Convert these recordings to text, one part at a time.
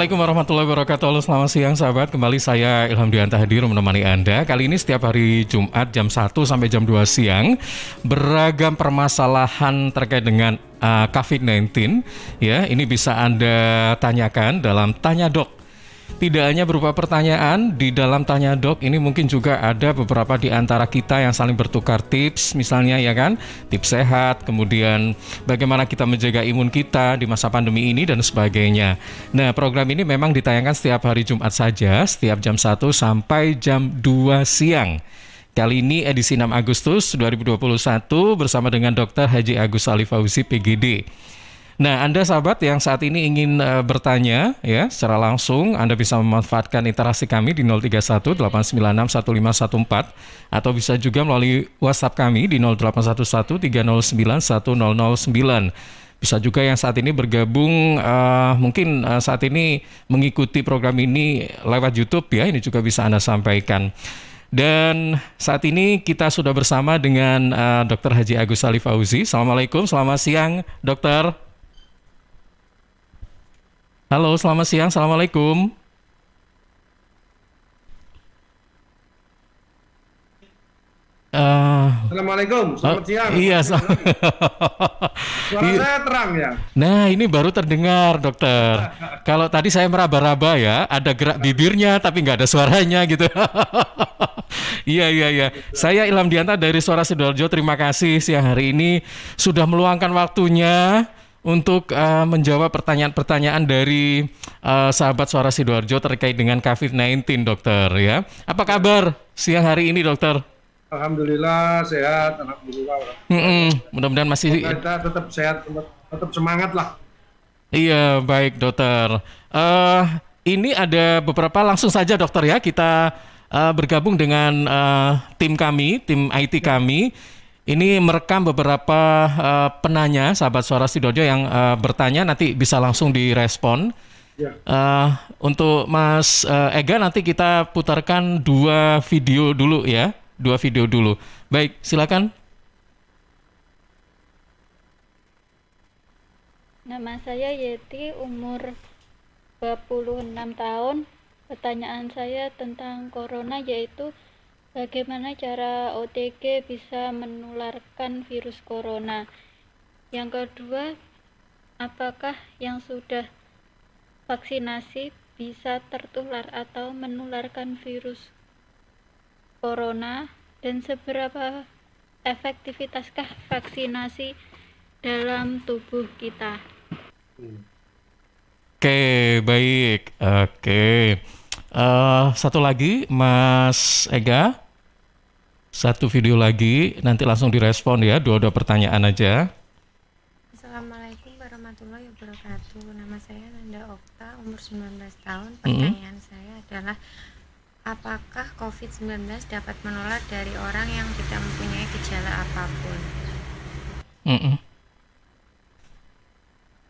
Assalamualaikum warahmatullahi wabarakatuh. Halo, selamat siang sahabat. Kembali saya Ilham Dianta hadir menemani Anda. Kali ini setiap hari Jumat jam 1 sampai jam 2 siang. Beragam permasalahan terkait dengan COVID-19 ya. Ini bisa Anda tanyakan dalam Tanya Dok. Tidak hanya berupa pertanyaan, di dalam Tanya Dok ini mungkin juga ada beberapa di antara kita yang saling bertukar tips, misalnya ya kan, tips sehat, kemudian bagaimana kita menjaga imun kita di masa pandemi ini dan sebagainya. Nah, program ini memang ditayangkan setiap hari Jumat saja, setiap jam 1 sampai jam 2 siang. Kali ini edisi 6 Agustus 2021 bersama dengan Dr. Haji Agus Ali Fauzi, PGD. Nah, Anda sahabat yang saat ini ingin bertanya ya secara langsung, Anda bisa memanfaatkan interaksi kami di 031 896 1514 atau bisa juga melalui WhatsApp kami di 0811 309 1009. Bisa juga yang saat ini bergabung mungkin saat ini mengikuti program ini lewat YouTube ya, ini juga bisa Anda sampaikan. Dan saat ini kita sudah bersama dengan Dr. Haji Agus Ali Fauzi. Assalamualaikum, selamat siang dokter. Halo, selamat siang. Assalamualaikum. Assalamualaikum, selamat siang. Iya, Suara saya terang ya? Nah, ini baru terdengar, dokter. Kalau tadi saya meraba-raba ya, ada gerak bibirnya tapi nggak ada suaranya gitu. Iya. Saya Ilham Dianta dari Suara Sidoarjo. Terima kasih siang hari ini sudah meluangkan waktunya untuk menjawab pertanyaan-pertanyaan dari sahabat Suara Sidoarjo terkait dengan COVID-19, dokter ya. Apa kabar siang hari ini, dokter? Alhamdulillah sehat, alhamdulillah. Mudah-mudahan masih Kita tetap sehat, tetap semangat lah. Iya, baik, dokter. Ini ada beberapa, langsung saja dokter ya, kita bergabung dengan tim kami, tim IT kami. Ini merekam beberapa penanya, sahabat Suara Sidoarjo yang bertanya, nanti bisa langsung direspon. Ya. Untuk Mas Ega, nanti kita putarkan dua video dulu ya. Baik, silakan. Nama saya Yeti, umur 26 tahun. Pertanyaan saya tentang corona yaitu bagaimana cara OTG bisa menularkan virus corona. Yang kedua, apakah yang sudah vaksinasi bisa tertular atau menularkan virus corona, dan seberapa efektivitaskah vaksinasi dalam tubuh kita? Oke, baik. Oke. Satu lagi, Mas Ega. Satu video lagi, nanti langsung direspon ya, dua pertanyaan aja. Assalamualaikum warahmatullahi wabarakatuh. Nama saya Nanda Okta, umur 19 tahun. Pertanyaan saya adalah, apakah COVID-19 dapat menular dari orang yang tidak mempunyai gejala apapun?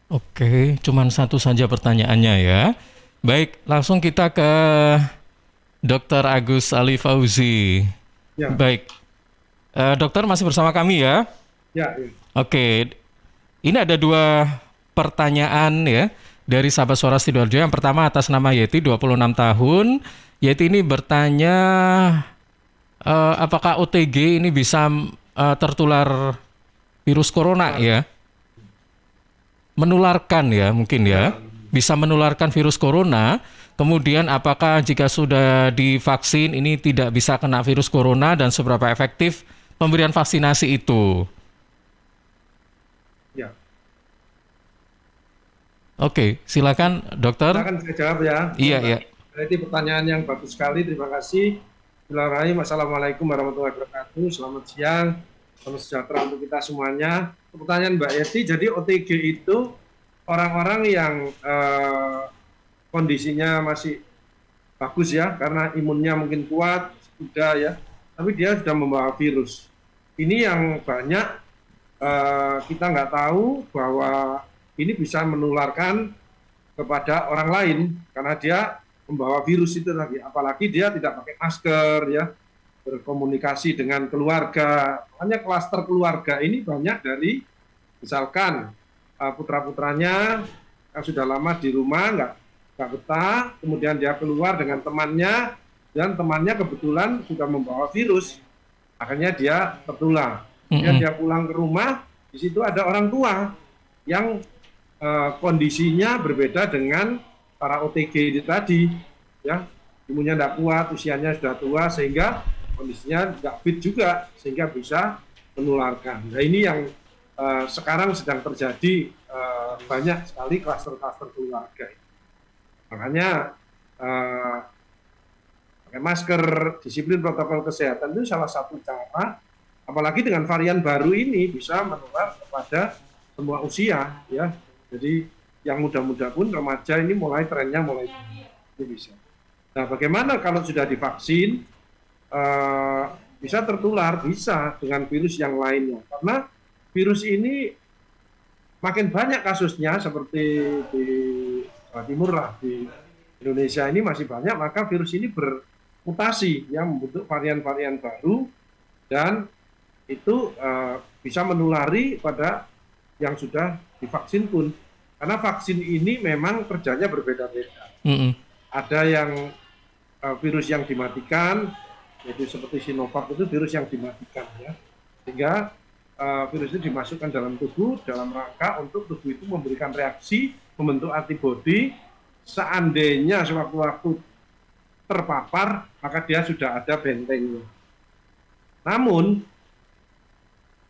Oke, cuman satu saja pertanyaannya ya. Baik, langsung kita ke Dr. Agus Ali Fauzi. Ya. Baik, dokter masih bersama kami ya? Ya. Oke, ini ada dua pertanyaan ya dari sahabat Suara Sidoarjo. Yang pertama atas nama Yeti, 26 tahun. Yeti ini bertanya, apakah OTG ini bisa tertular virus corona ya? Menularkan ya mungkin ya, bisa menularkan virus corona. Kemudian apakah jika sudah divaksin ini tidak bisa kena virus corona dan seberapa efektif pemberian vaksinasi itu? Ya. Oke, silakan dokter. Silakan saya jawab ya. Iya. Ini pertanyaan yang bagus sekali, terima kasih. Bismillahirrahmanirrahim. Assalamualaikum warahmatullahi wabarakatuh. Selamat siang, selamat sejahtera untuk kita semuanya. Pertanyaan Mbak Yeti, jadi OTG itu orang-orang yang kondisinya masih bagus ya, karena imunnya mungkin kuat, sudah ya, tapi dia sudah membawa virus. Ini yang banyak kita nggak tahu bahwa ini bisa menularkan kepada orang lain, karena dia membawa virus itu tadi, apalagi dia tidak pakai masker ya, berkomunikasi dengan keluarga. Makanya klaster keluarga ini banyak dari misalkan putra-putranya yang sudah lama di rumah nggak nggak betah, kemudian dia keluar dengan temannya, dan temannya kebetulan sudah membawa virus, akhirnya dia tertular. Kemudian dia pulang ke rumah, di situ ada orang tua yang kondisinya berbeda dengan para OTG itu tadi, ya, imunnya tidak kuat, usianya sudah tua, sehingga kondisinya tidak fit juga, sehingga bisa menularkan. Nah ini yang sekarang sedang terjadi, banyak sekali klaster-klaster keluarga. Makanya pakai masker, disiplin protokol kesehatan itu salah satu cara, apalagi dengan varian baru ini bisa menular kepada semua usia, ya. Jadi yang muda-muda pun remaja ini mulai trennya mulai ini bisa. Nah, bagaimana kalau sudah divaksin bisa tertular, bisa dengan virus yang lainnya, karena virus ini makin banyak kasusnya, seperti di Jawa Timur lah, di Indonesia ini masih banyak, maka virus ini bermutasi yang membentuk varian-varian baru, dan itu bisa menulari pada yang sudah divaksin pun, karena vaksin ini memang kerjanya berbeda-beda. Ada yang virus yang dimatikan, yaitu seperti Sinovac itu virus yang dimatikan, ya, sehingga virus itu dimasukkan dalam tubuh dalam rangka untuk tubuh itu memberikan reaksi, membentuk antibodi, seandainya sewaktu-waktu terpapar maka dia sudah ada bentengnya. Namun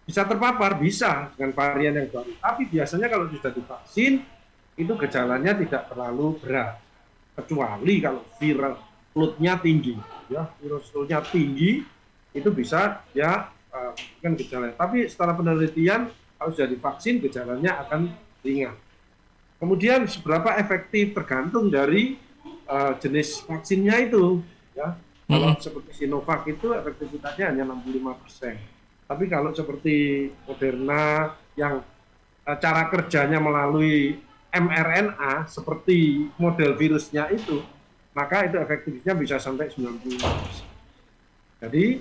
bisa terpapar, bisa dengan varian yang baru, tapi biasanya kalau sudah divaksin itu gejalanya tidak terlalu berat, kecuali kalau viral load-nya tinggi, ya, virus load-nya tinggi itu bisa ya kan gejalanya. Tapi setelah penelitian kalau sudah divaksin gejalanya akan ringan. Kemudian seberapa efektif tergantung dari jenis vaksinnya itu, ya. Kalau seperti Sinovac itu efektivitasnya hanya 65%. Tapi kalau seperti Moderna yang cara kerjanya melalui mRNA seperti model virusnya itu, maka itu efektivitasnya bisa sampai 95%. Jadi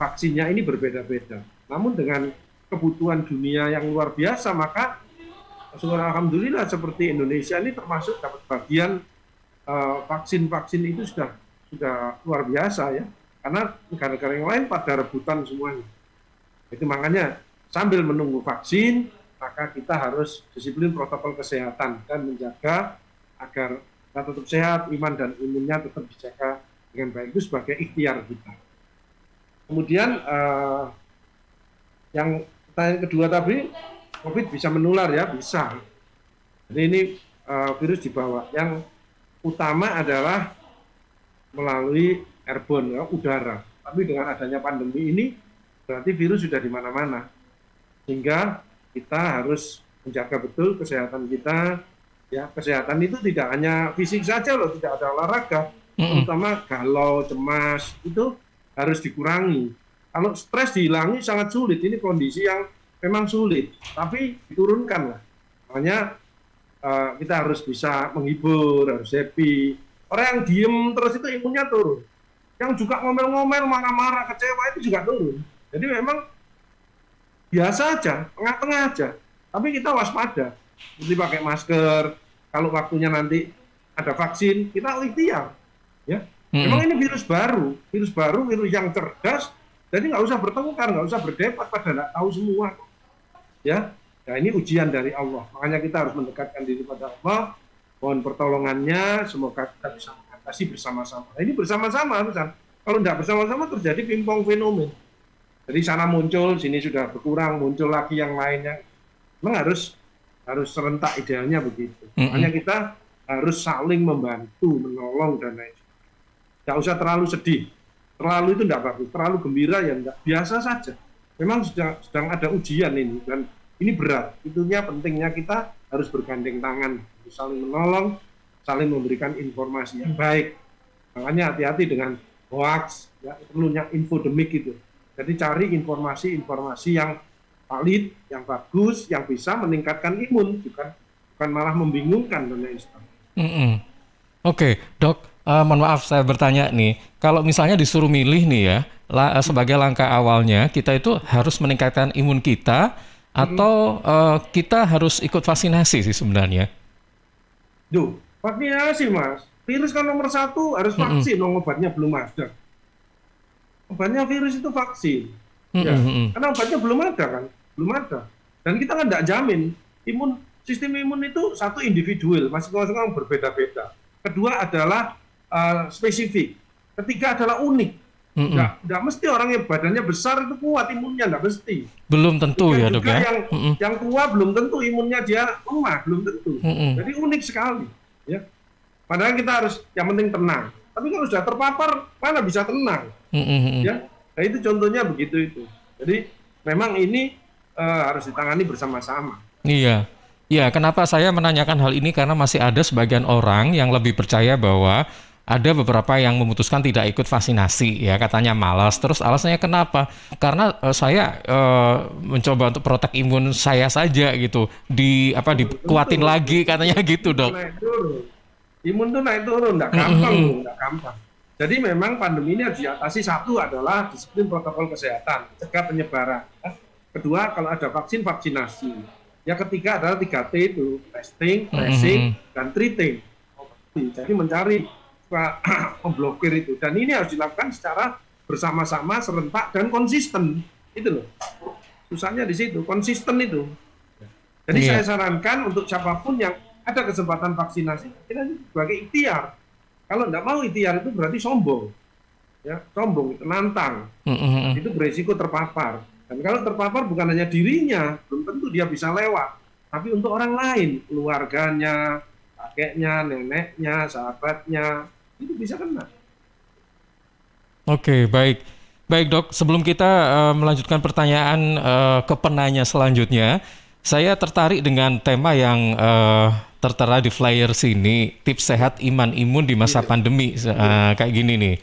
vaksinnya ini berbeda-beda. Namun dengan kebutuhan dunia yang luar biasa, maka alhamdulillah seperti Indonesia ini termasuk dapat bagian vaksin-vaksin itu sudah luar biasa, ya. Karena negara-negara yang lain pada rebutan semuanya. Itu makanya sambil menunggu vaksin, maka kita harus disiplin protokol kesehatan dan menjaga agar kita tetap sehat, iman dan imunnya tetap dijaga dengan baik, itu sebagai ikhtiar kita. Kemudian yang pertanyaan kedua tadi, COVID bisa menular, ya, bisa. Jadi ini virus dibawa. Yang utama adalah melalui airborne, ya, udara. Tapi dengan adanya pandemi ini berarti virus sudah di mana-mana, sehingga kita harus menjaga betul kesehatan kita, ya. Kesehatan itu tidak hanya fisik saja loh, tidak ada olahraga, terutama galau, cemas itu harus dikurangi. Kalau stres dihilangi sangat sulit, ini kondisi yang memang sulit, tapi diturunkan lah. Makanya kita harus bisa menghibur, harus happy. Orang yang diem terus itu imunnya turun. Yang juga ngomel-ngomel, marah-marah, kecewa itu juga turun. Jadi memang biasa aja, tengah-tengah aja. Tapi kita waspada, mesti pakai masker. Kalau waktunya nanti ada vaksin, kita ikhtiar, ya. Memang ini virus baru, virus yang cerdas. Jadi nggak usah bertengkar, nggak usah berdebat, pada nggak tahu semua, ya. Nah ini ujian dari Allah. Makanya kita harus mendekatkan diri pada Allah. Mohon pertolongannya, semoga kita bisa mengatasi bersama-sama. Nah, ini bersama-sama, Misalnya. Kalau tidak bersama-sama terjadi pingpong fenomen. Jadi sana muncul, sini sudah berkurang, muncul lagi yang lainnya. Memang harus serentak, idealnya begitu. Makanya kita harus saling membantu, menolong dan lain. Tidak usah terlalu sedih. Terlalu itu tidak bagus. Terlalu gembira ya tidak. Biasa saja. Memang sedang ada ujian ini dan ini berat. Itunya pentingnya kita harus bergandeng tangan, saling menolong, saling memberikan informasi yang baik. Makanya hati-hati dengan hoax, ya, perlunya infodemik itu. Jadi cari informasi-informasi yang valid, yang bagus, yang bisa meningkatkan imun, bukan malah membingungkan dan lain sebagainya. Oke, Dok, mohon maaf saya bertanya nih, kalau misalnya disuruh milih nih ya, sebagai langkah awalnya kita itu harus meningkatkan imun kita atau kita harus ikut vaksinasi sih sebenarnya? Duh, vaksinasi Mas. Virus kan nomor satu harus vaksin, obatnya belum ada. Obatnya virus itu vaksin. Ya, karena obatnya belum ada kan, belum ada. Dan kita kan tidak jamin sistem imun itu satu individual, masing-masing orang berbeda-beda. Kedua adalah spesifik. Ketiga adalah unik. Nggak mesti orang yang badannya besar itu kuat imunnya, nggak mesti. Belum tentu ya dok ya. Yang tua belum tentu imunnya dia lemah, belum tentu. Jadi unik sekali. Ya. Padahal kita harus yang penting tenang. Tapi kalau sudah terpapar, mana bisa tenang? Ya. Nah itu contohnya begitu itu. Jadi memang ini harus ditangani bersama-sama. Iya. Ya, kenapa saya menanyakan hal ini karena masih ada sebagian orang yang lebih percaya bahwa ada beberapa yang memutuskan tidak ikut vaksinasi, ya katanya malas. Terus alasannya kenapa? Karena saya mencoba untuk protek imun saya saja gitu, dikuatin lagi katanya gitu dok. Naik turun. Imun tuh naik turun, nggak gampang, nggak gampang. Jadi memang pandemi ini harus diatasi. Satu adalah disiplin protokol kesehatan, cegah penyebaran. Kedua, kalau ada vaksin, vaksinasi. Yang ketiga adalah 3T itu, testing, tracing, dan treating. Jadi mencari memblokir itu, dan ini harus dilakukan secara bersama-sama, serentak dan konsisten. Itu loh susahnya di situ, konsisten itu. Jadi saya sarankan untuk siapapun yang ada kesempatan vaksinasi, kita sebagai ikhtiar. Kalau nggak mau ikhtiar itu berarti sombong, ya sombong itu nantang, itu beresiko terpapar. Dan kalau terpapar bukan hanya dirinya, belum tentu dia bisa lewat, tapi untuk orang lain, keluarganya, kakeknya, neneknya, sahabatnya, itu bisa kena. Oke, baik. Baik dok, sebelum kita melanjutkan pertanyaan ke penanya selanjutnya, saya tertarik dengan tema yang tertera di flyer sini, tips sehat iman imun di masa pandemi. Kayak gini nih,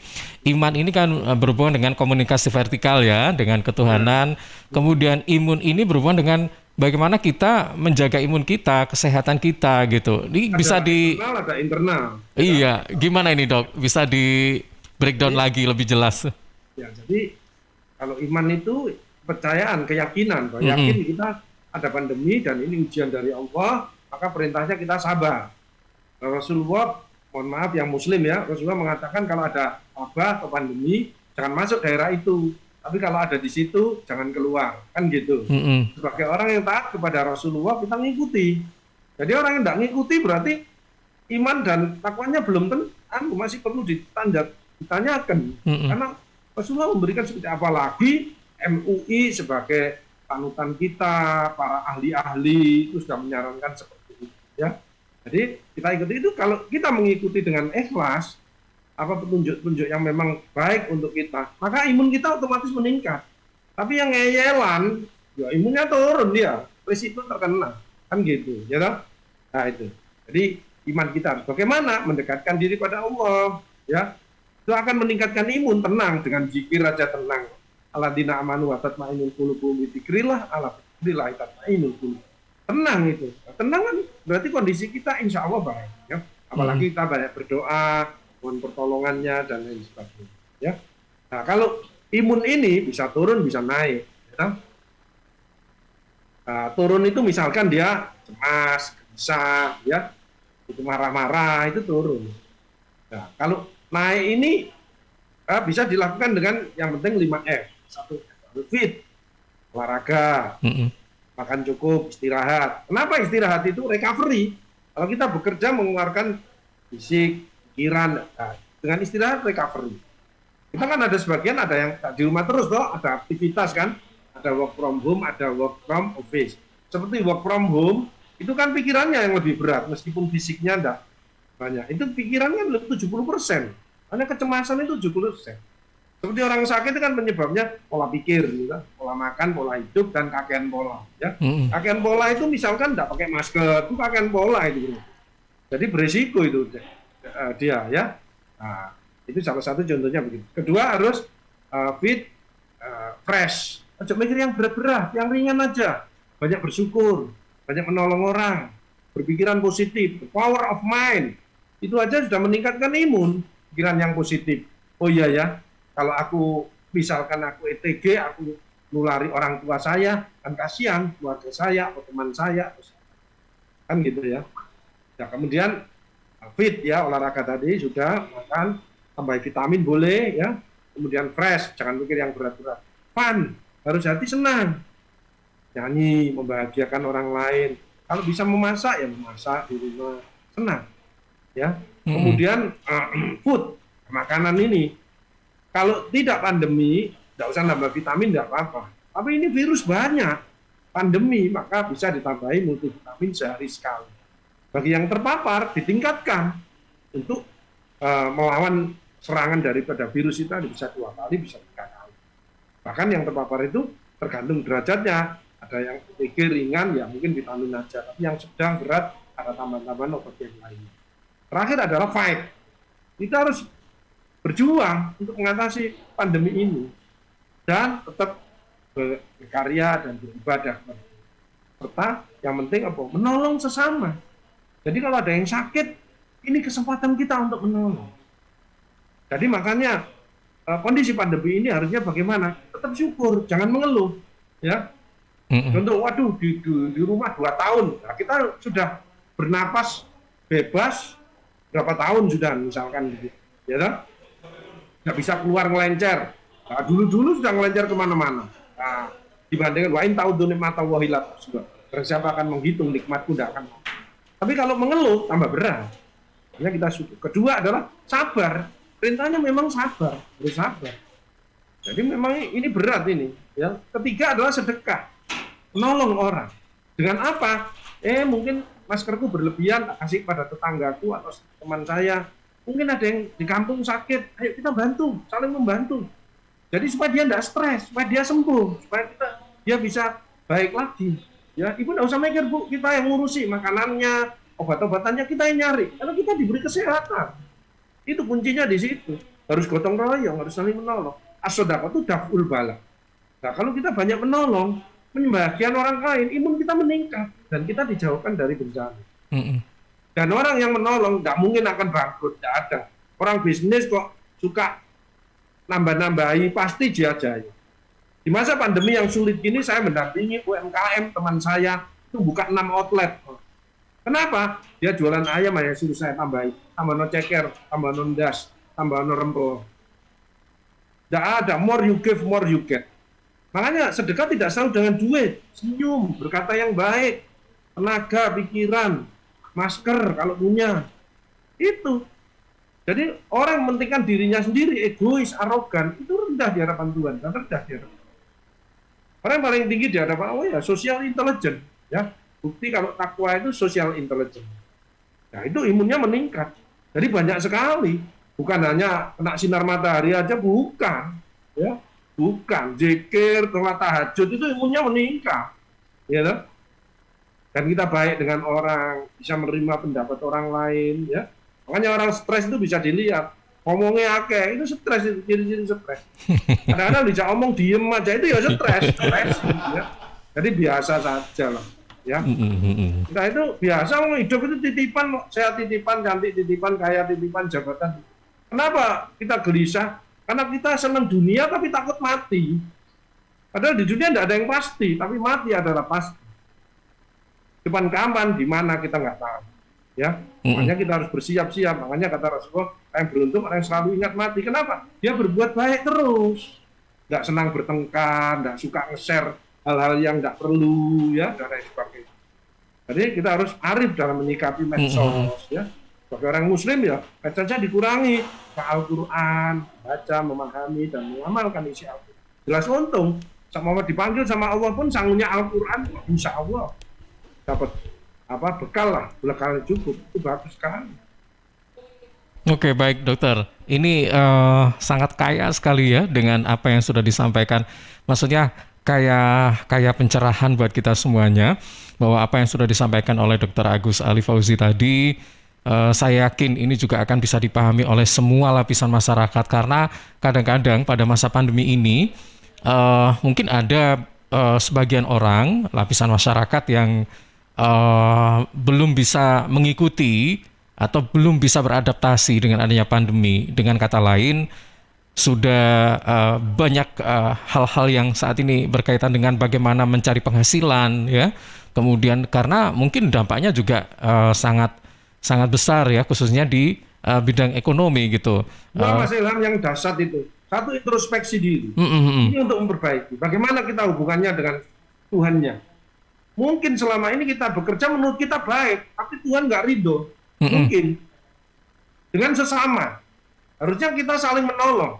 iman ini kan berhubungan dengan komunikasi vertikal ya, dengan ketuhanan. Kemudian imun ini berhubungan dengan bagaimana kita menjaga imun kita, kesehatan kita gitu. Ini bisa ada internal. Iya, gimana ini dok? Bisa di breakdown lagi lebih jelas. Ya, jadi kalau iman itu kepercayaan, keyakinan, bahwa yakin kita ada pandemi dan ini ujian dari Allah, maka perintahnya kita sabar. Rasulullah, mohon maaf yang Muslim ya, Rasulullah mengatakan kalau ada wabah atau pandemi, jangan masuk daerah itu. Tapi kalau ada di situ, jangan keluar. Kan gitu. Sebagai orang yang taat kepada Rasulullah, kita ngikuti. Jadi orang yang tidak ngikuti berarti iman dan takwanya belum tentu, masih perlu ditanyakan. Karena Rasulullah memberikan seperti apa lagi, MUI sebagai panutan kita, para ahli-ahli itu sudah menyarankan seperti itu. Ya. Jadi kita ikuti itu, kalau kita mengikuti dengan ikhlas, apa petunjuk-petunjuk yang memang baik untuk kita, maka imun kita otomatis meningkat. Tapi yang ngeyelan, ya imunnya turun dia, risiko terkena, kan gitu, ya toh? Nah itu. Jadi iman kita harus bagaimana mendekatkan diri pada Allah, ya. Itu akan meningkatkan imun, tenang dengan zikir aja tenang. Alladzina amanu wa tatma'innul qulubuhum bi dzikrillah, ala dzikrillah tatma'innul qulub. Tenang itu. Tenang kan berarti kondisi kita insya Allah baik, ya. Apalagi kita banyak berdoa, mohon pertolongannya dan lain sebagainya. Ya. Nah, kalau imun ini bisa turun, bisa naik. Ya. Nah, turun itu misalkan dia cemas, gelisah, ya, itu marah-marah, itu turun. Nah, kalau naik ini bisa dilakukan dengan yang penting 5F. 1, fit, olahraga, makan cukup, istirahat. Kenapa istirahat itu? Recovery. Kalau kita bekerja mengeluarkan fisik, pikiran, nah, dengan istirahat recovery. Kita kan ada sebagian ada yang di rumah terus toh, ada aktivitas kan, ada work from home, ada work from office. Seperti work from home itu kan pikirannya yang lebih berat meskipun fisiknya enggak banyak. Itu pikiran kan 70%. Karena kecemasan itu 70%. Seperti orang sakit itu kan penyebabnya pola pikir, gitu, pola makan, pola hidup, dan kakean pola. Ya. Kakean pola itu misalkan enggak pakai masker, itu kakean pola itu. Jadi berisiko itu dia ya. Nah, itu salah satu contohnya begitu. Kedua harus fit, fresh. Jangan mikir yang berat-berat, yang ringan aja. Banyak bersyukur, banyak menolong orang, berpikiran positif, power of mind. Itu aja sudah meningkatkan imun, pikiran yang positif. Oh iya ya, kalau aku misalkan aku ETG, aku nulari orang tua saya, kan kasihan keluarga saya atau teman saya, kan gitu ya. Nah, kemudian fit ya, olahraga tadi sudah, makan, tambah vitamin boleh ya, kemudian fresh, jangan mikir yang berat-berat. Fun, harus hati senang, nyanyi, membahagiakan orang lain. Kalau bisa memasak ya memasak di rumah, senang ya. Kemudian food, makanan ini, kalau tidak pandemi, tidak usah nambah vitamin, tidak apa-apa. Tapi ini virus banyak, pandemi, maka bisa ditambahi multivitamin sehari sekali. Bagi yang terpapar, ditingkatkan untuk melawan serangan daripada virus itu bisa 2 kali, bisa 3 kali. Bahkan yang terpapar itu tergantung derajatnya. Ada yang OTG ringan, ya mungkin vitamin aja. Tapi yang sedang berat, ada tambahan-tambahan obat yang lainnya. Terakhir adalah fight. Kita harus berjuang untuk mengatasi pandemi ini. Dan tetap berkarya dan beribadah. Serta yang penting apa? Menolong sesama. Jadi kalau ada yang sakit, ini kesempatan kita untuk menolong. Jadi makanya kondisi pandemi ini harusnya bagaimana? Tetap syukur, jangan mengeluh. Ya. Contoh, waduh di rumah 2 tahun, nah, kita sudah bernapas bebas berapa tahun sudah misalkan gitu, ya kan? Nggak bisa keluar ngelencer. Nah, dulu sudah ngelencer kemana-mana. Nah, dibandingkan wa in ta'udzu ni'matallahi la tuhsuha. Siapa akan menghitung nikmatku, tidak akan. Tapi kalau mengeluh tambah berat. Hanya kita syukur. Kedua adalah sabar. Perintahnya memang sabar, harus sabar. Jadi memang ini berat ini. Ya. Ketiga adalah sedekah, menolong orang. Dengan apa? Mungkin maskerku berlebihan, tak kasih pada tetanggaku atau teman saya. Mungkin ada yang di kampung sakit, ayo kita bantu, saling membantu. Jadi supaya dia tidak stres, supaya dia sembuh, supaya dia bisa baik lagi. Ya, ibu tidak usah mikir, Bu, kita yang ngurusi makanannya, obat-obatannya kita yang nyari. Karena kita diberi kesehatan. Itu kuncinya di situ. Harus gotong royong, harus saling menolong. As-shadaqah itu daf'ul bala. Nah, kalau kita banyak menolong, membahagiakan orang lain, imun kita meningkat dan kita dijauhkan dari bencana. Dan orang yang menolong tidak mungkin akan bangkrut, tidak ada. Orang bisnis kok suka nambah-nambahi, pasti jaya-jaya. Di masa pandemi yang sulit gini, saya mendampingi UMKM teman saya itu buka 6 outlet. Kenapa? Dia jualan ayam, ya suruh saya tambahin, tambah no ceker, tambah no das, tambah no rempel. Tidak ada, more you give, more you get. Makanya sedekah tidak selalu dengan duit, senyum, berkata yang baik, tenaga, pikiran, masker kalau punya. Itu. Jadi orang mementingkan dirinya sendiri, egois, arogan, itu rendah di hadapan Tuhan, dan rendah di hadapan. Orang yang paling tinggi di hadapan Allah ya social intelligence, ya. Bukti kalau takwa itu social intelligence. Nah, itu imunnya meningkat. Jadi banyak sekali, bukan hanya kena sinar matahari aja, bukan, ya. Bukan, zikir, sholat tahajud itu imunnya meningkat, ya kan? Dan kita baik dengan orang, bisa menerima pendapat orang lain, ya. Makanya orang stres itu bisa dilihat, ngomongnya akeh, itu stres, itu ciri-ciri stres. Kadang-kadang bisa ngomong diem aja, itu ya stres, ya. Jadi biasa saja lah, ya. Nah itu biasa, hidup itu titipan, saya titipan, cantik titipan, kaya titipan, jabatan. Kenapa kita gelisah? Karena kita senang dunia tapi takut mati. Padahal di dunia tidak ada yang pasti, tapi mati adalah pasti. Depan kapan, di mana kita nggak tahu. Ya, makanya kita harus bersiap-siap. Makanya kata Rasulullah, yang beruntung orang yang selalu ingat mati. Kenapa? Dia berbuat baik terus, nggak senang bertengkar, nggak suka nge-share hal-hal yang nggak perlu, ya, dan lain sebagainya. Jadi kita harus arif dalam menyikapi medsos, ya. Bagi orang Muslim ya, medsosnya dikurangi ke Al-Quran, baca, memahami dan mengamalkan isi Al-Quran. Jelas untung, sama dipanggil sama Allah pun sangunya Al-Quran, insya Allah dapat bekal lah, bekal cukup, itu bagus sekali. Oke, baik dokter. Ini sangat kaya sekali ya dengan apa yang sudah disampaikan. Maksudnya kayak pencerahan buat kita semuanya bahwa apa yang sudah disampaikan oleh Dr. Agus Ali Fauzi tadi, saya yakin ini juga akan bisa dipahami oleh semua lapisan masyarakat karena kadang-kadang pada masa pandemi ini mungkin ada sebagian orang lapisan masyarakat yang belum bisa mengikuti atau belum bisa beradaptasi dengan adanya pandemi. Dengan kata lain, sudah banyak hal-hal yang saat ini berkaitan dengan bagaimana mencari penghasilan, ya. Kemudian karena mungkin dampaknya juga sangat sangat besar ya, khususnya di bidang ekonomi gitu. Mas Ilham, yang dasar itu satu, introspeksi diri. Ini untuk memperbaiki. Bagaimana kita hubungannya dengan Tuhannya. Mungkin selama ini kita bekerja menurut kita baik, tapi Tuhan nggak ridho. Mungkin dengan sesama harusnya kita saling menolong.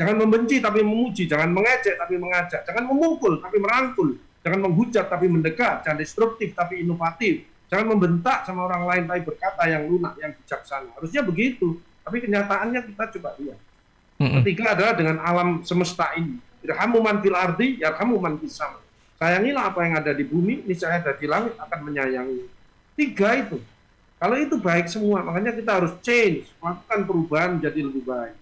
Jangan membenci tapi memuji, jangan mengejek tapi mengajak, jangan memukul tapi merangkul, jangan menghujat tapi mendekat, jangan destruktif tapi inovatif, jangan membentak sama orang lain tapi berkata yang lunak, yang bijaksana. Harusnya begitu, tapi kenyataannya kita coba lihat. Ketiga adalah dengan alam semesta ini. Irhamu man fil ardi, yarhamu man fis sama. Sayangilah apa yang ada di bumi, niscaya ada di langit akan menyayangi. 3 itu. Kalau itu baik semua, makanya kita harus change, melakukan perubahan menjadi lebih baik.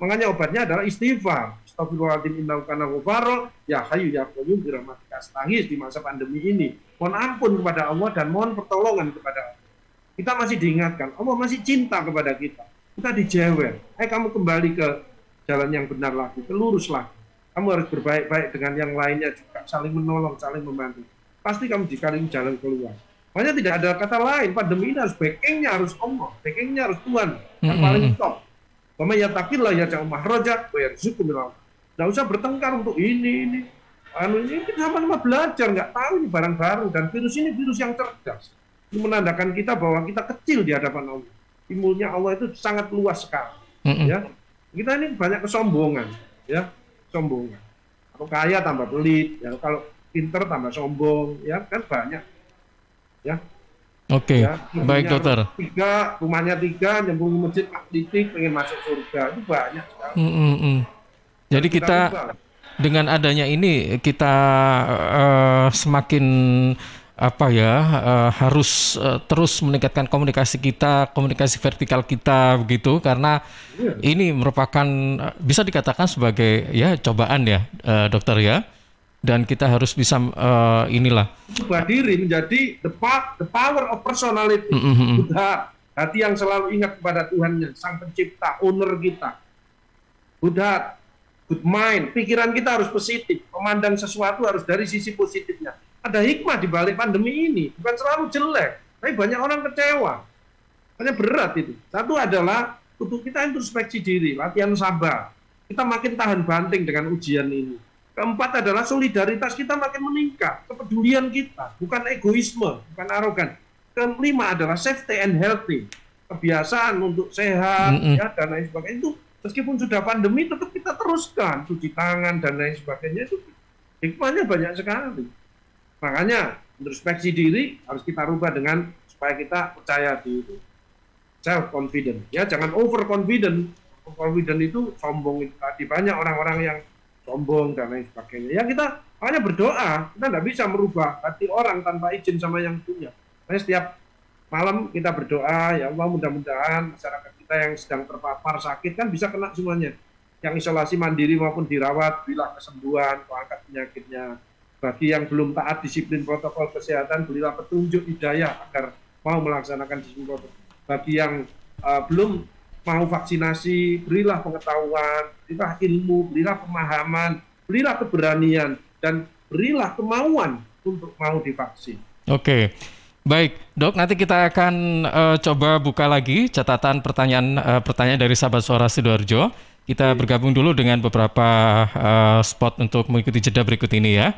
Makanya obatnya adalah istighfar. Astagfirullahaladzim innahu kana ghafara, ya hayyu ya qayyum bi rahmatika astaghits di masa pandemi ini. Mohon ampun kepada Allah dan mohon pertolongan kepada Allah. Kita masih diingatkan, Allah masih cinta kepada kita. Kita dijewer. Kamu kembali ke jalan yang benar lagi, ke lurus lagi. Kamu harus berbaik-baik dengan yang lainnya juga, saling menolong, saling membantu. Pasti kamu dikali jalan keluar. Makanya tidak ada kata lain, pandemi ini harus backingnya harus Allah, backingnya harus Tuhan, yang paling top. Mama ya takillah ya jauh mahroja, bayar zuku miral. Nggak usah bertengkar untuk ini. Ini kita sama-sama belajar, nggak tahu ini barang baru, dan virus ini virus yang cerdas. Ini menandakan kita bahwa kita kecil di hadapan Allah. Ilmunya Allah itu sangat luas sekali. Ya, kita ini banyak kesombongan, ya, sombongan. Kalau kaya tambah pelit, ya, kalau pinter tambah sombong, ya kan banyak, ya. Oke, ya, baik dokter. Rumahnya 3, nyambung masjid titik, pengen masuk surga, itu banyak sekali. Jadi kita dengan adanya ini kita semakin harus terus meningkatkan komunikasi kita, komunikasi vertikal kita begitu, karena ini merupakan bisa dikatakan sebagai ya cobaan ya dokter ya. Dan kita harus bisa ubah diri menjadi the power of personality. Buddha, hati yang selalu ingat kepada Tuhannya, Sang Pencipta, owner kita. Buddha, good mind, pikiran kita harus positif, memandang sesuatu harus dari sisi positifnya. Ada hikmah di balik pandemi ini, bukan selalu jelek, tapi banyak orang kecewa. Hanya berat itu. Satu adalah untuk kita introspeksi diri, latihan sabar. Kita makin tahan banting dengan ujian ini. Keempat adalah solidaritas kita makin meningkat, kepedulian kita, bukan egoisme, bukan arogan. Kelima adalah safety and healthy, kebiasaan untuk sehat, ya, dan lain sebagainya. Itu meskipun sudah pandemi tetap kita teruskan, cuci tangan dan lain sebagainya, itu hikmahnya banyak sekali. Makanya introspeksi diri harus kita rubah dengan supaya kita percaya diri, self confident, ya, jangan over confident. Confident itu sombong itu tadi, banyak orang-orang yang sombong dan lain sebagainya. Ya kita makanya berdoa, kita nggak bisa merubah hati orang tanpa izin sama yang punya. Makanya setiap malam kita berdoa, ya Allah mudah-mudahan masyarakat kita yang sedang terpapar sakit kan bisa kena semuanya. Yang isolasi mandiri maupun dirawat, berilah kesembuhan, angkat penyakitnya. Bagi yang belum taat disiplin protokol kesehatan, berilah petunjuk hidayah agar mau melaksanakan disiplin protokol. Bagi yang belum mau vaksinasi, berilah pengetahuan, berilah ilmu, berilah pemahaman, berilah keberanian, dan berilah kemauan untuk mau divaksin. Oke, baik dok, nanti kita akan coba buka lagi catatan pertanyaan dari sahabat Suara Sidoarjo. Kita bergabung dulu dengan beberapa spot untuk mengikuti jeda berikut ini ya.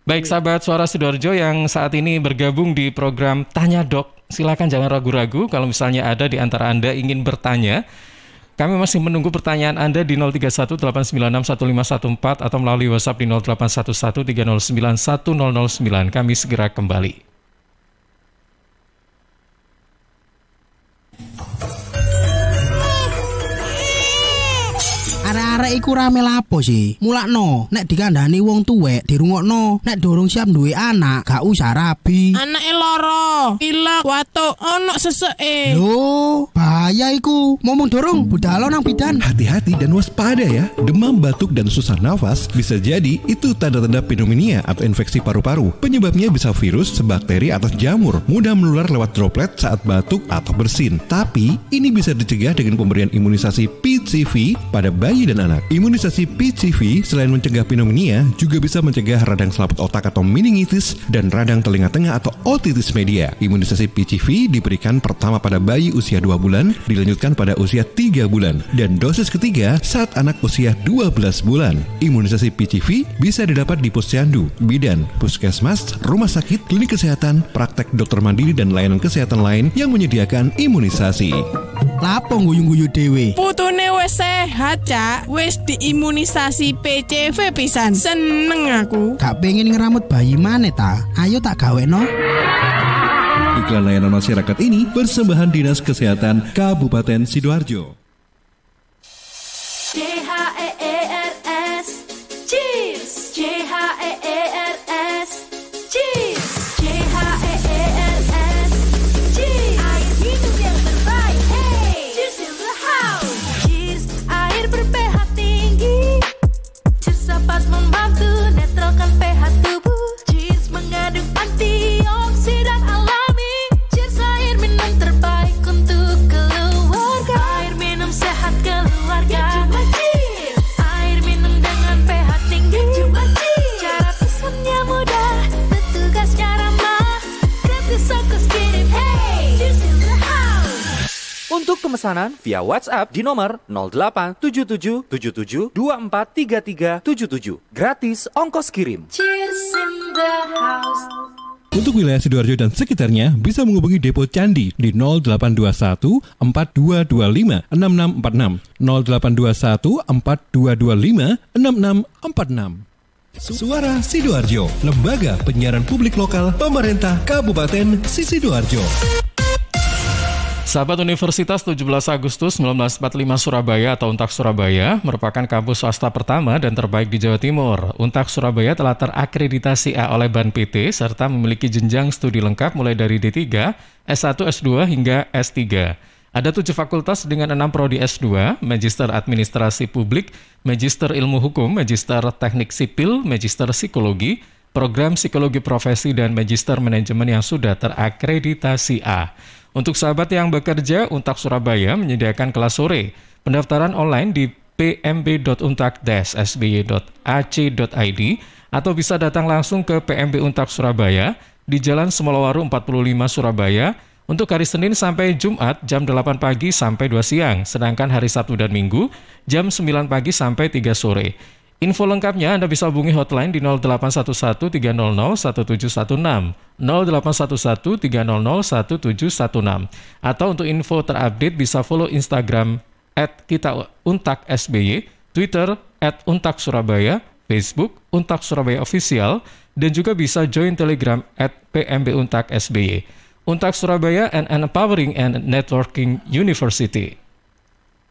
Baik sahabat Suara Sidoarjo yang saat ini bergabung di program Tanya Dok, silakan jangan ragu-ragu kalau misalnya ada di antara Anda ingin bertanya. Kami masih menunggu pertanyaan Anda di 031-896-1514 atau melalui WhatsApp di 0811-309-1009. Kami segera kembali. Arek-arek iku rame lapo sih? Mulakno, nek dikandani wong tuwek dirungokno, nek durung siap duwe anak, gak usah rabi. Anake loro, pilek, watuk, ono seseke. Loh, bahaya iku. Ngomong dorong, budalo nang bidan. Hati-hati dan waspada ya. Demam, batuk, dan susah nafas bisa jadi itu tanda-tanda pneumonia atau infeksi paru-paru. Penyebabnya bisa virus, bakteri, atau jamur. Mudah menular lewat droplet saat batuk atau bersin. Tapi, ini bisa dicegah dengan pemberian imunisasi PCV pada bayi dan anak. Imunisasi PCV selain mencegah pneumonia, juga bisa mencegah radang selaput otak atau meningitis dan radang telinga tengah atau otitis media. Imunisasi PCV diberikan pertama pada bayi usia 2 bulan, dilanjutkan pada usia 3 bulan, dan dosis ketiga saat anak usia 12 bulan. Imunisasi PCV bisa didapat di Posyandu, bidan, puskesmas, rumah sakit, klinik kesehatan, praktek dokter mandiri, dan layanan kesehatan lain yang menyediakan imunisasi. Lapo guyu-guyu dewe. Putune wis sehat, Cak. Wis diimunisasi PCV pisan. Seneng aku. Gak pengen ngeramut bayi maneh ta? Ayo tak gaweno. Iklan layanan masyarakat ini persembahan Dinas Kesehatan Kabupaten Sidoarjo. CHEERS Cheers. CHEERS Cheers. CHEERS Cheers. Air minum yang terbaik. Hey, cheers in the house. Cheers, air ber-pH tinggi. Cheers dapat membantu netralkan pH tubuh. Cheers mengandung antioksidan alami. Cheers, air minum terbaik untuk keluarga. Air minum sehat keluarga. Cheers, air minum dengan pH tinggi. Cara pesannya mudah, petugasnya ramah. Gratis ongkos kirim. Hey, cheers in the house. Untuk pemesanan via WhatsApp di nomor 087777243377. Gratis ongkos kirim. Cheers in the house. Untuk wilayah Sidoarjo dan sekitarnya bisa menghubungi Depo Candi di 0821 4225 6646, 0821 4225 6646. Suara Sidoarjo, lembaga penyiaran publik lokal pemerintah Kabupaten Sidoarjo. Sahabat Universitas 17 Agustus 1945 Surabaya atau UNTAK Surabaya merupakan kampus swasta pertama dan terbaik di Jawa Timur. UNTAK Surabaya telah terakreditasi A oleh BAN PT serta memiliki jenjang studi lengkap mulai dari D3, S1, S2 hingga S3. Ada 7 fakultas dengan 6 prodi S2, Magister Administrasi Publik, Magister Ilmu Hukum, Magister Teknik Sipil, Magister Psikologi, Program Psikologi Profesi, dan Magister Manajemen yang sudah terakreditasi A. Untuk sahabat yang bekerja, UNTAK Surabaya menyediakan kelas sore. Pendaftaran online di pmb.untak-sby.ac.id atau bisa datang langsung ke PMB UNTAK Surabaya di Jalan Semolawaru 45 Surabaya untuk hari Senin sampai Jumat jam 8 pagi sampai 2 siang, sedangkan hari Sabtu dan Minggu jam 9 pagi sampai 3 sore. Info lengkapnya Anda bisa hubungi hotline di 0811 300 1716, 0811 300 1716, atau untuk info terupdate bisa follow Instagram @kita_untak_sby, Twitter @untak_surabaya, Facebook UNTAK Surabaya Official, dan juga bisa join Telegram @pmb_untak_sby. UNTAK Surabaya, an empowering and networking university.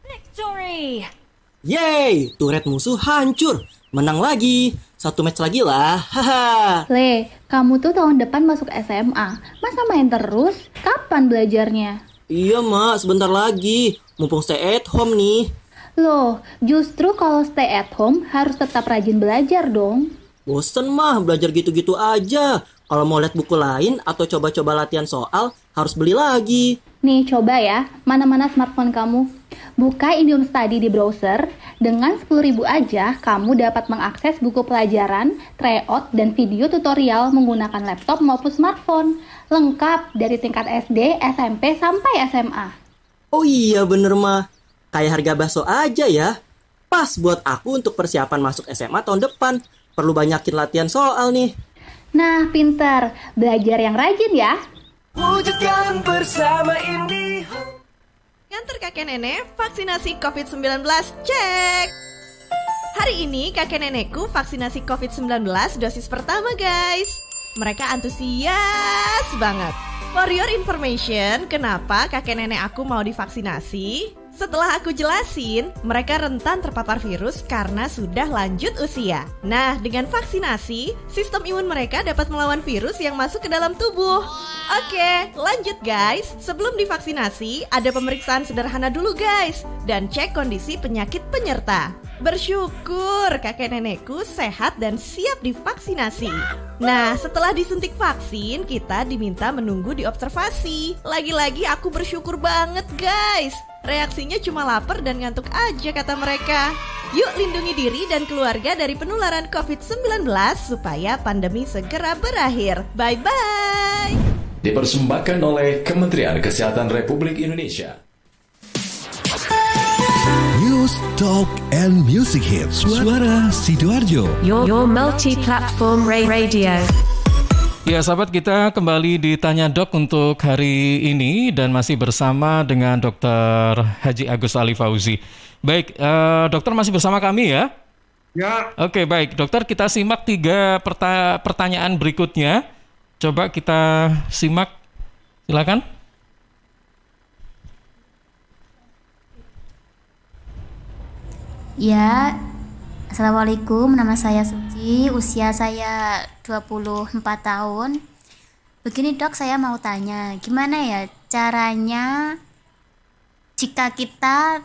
Victory! Yeay, turret musuh hancur. Menang lagi. 1 match lagi lah. Haha. Le, kamu tuh tahun depan masuk SMA. Masa main terus? Kapan belajarnya? Iya, Mak. Sebentar lagi. Mumpung stay at home nih. Loh, justru kalau stay at home harus tetap rajin belajar dong. Bosen, Mah. Belajar gitu-gitu aja. Kalau mau lihat buku lain atau coba-coba latihan soal, harus beli lagi. Nih, coba ya. Mana-mana smartphone kamu. Buka Indium Study di browser. Dengan 10.000 aja, kamu dapat mengakses buku pelajaran, tryout, dan video tutorial menggunakan laptop maupun smartphone. Lengkap dari tingkat SD, SMP, sampai SMA. Oh iya bener, Mah. Kayak harga bakso aja ya. Pas buat aku untuk persiapan masuk SMA tahun depan. Perlu banyakin latihan soal nih. Nah, pinter. Belajar yang rajin ya. Wujudkan bersama IndiHome. Nganter kakek nenek vaksinasi COVID-19, cek! Hari ini kakek nenekku vaksinasi COVID-19 dosis pertama, guys. Mereka antusias banget. For your information, kenapa kakek nenek aku mau divaksinasi? Setelah aku jelasin, mereka rentan terpapar virus karena sudah lanjut usia. Nah, dengan vaksinasi, sistem imun mereka dapat melawan virus yang masuk ke dalam tubuh. Oke, lanjut guys. Sebelum divaksinasi, ada pemeriksaan sederhana dulu guys. Dan cek kondisi penyakit penyerta. Bersyukur kakek nenekku sehat dan siap divaksinasi. Nah, setelah disuntik vaksin, kita diminta menunggu diobservasi. Lagi-lagi aku bersyukur banget guys. Reaksinya cuma lapar dan ngantuk aja kata mereka. Yuk lindungi diri dan keluarga dari penularan COVID-19 supaya pandemi segera berakhir. Bye-bye. Dipersembahkan oleh Kementerian Kesehatan Republik Indonesia. News, Talk, and Music Hits. Suara Sidoarjo. Your multi-platform radio. Ya sahabat, kita kembali ditanya dok untuk hari ini dan masih bersama dengan Dr. Haji Agus Ali Fauzi. Baik, dokter masih bersama kami ya? Ya. Oke, baik dokter, kita simak 3 pertanyaan berikutnya. Coba kita simak, silakan. Ya, Assalamualaikum, nama saya Suci, usia saya 24 tahun. Begini dok, saya mau tanya, gimana ya caranya jika kita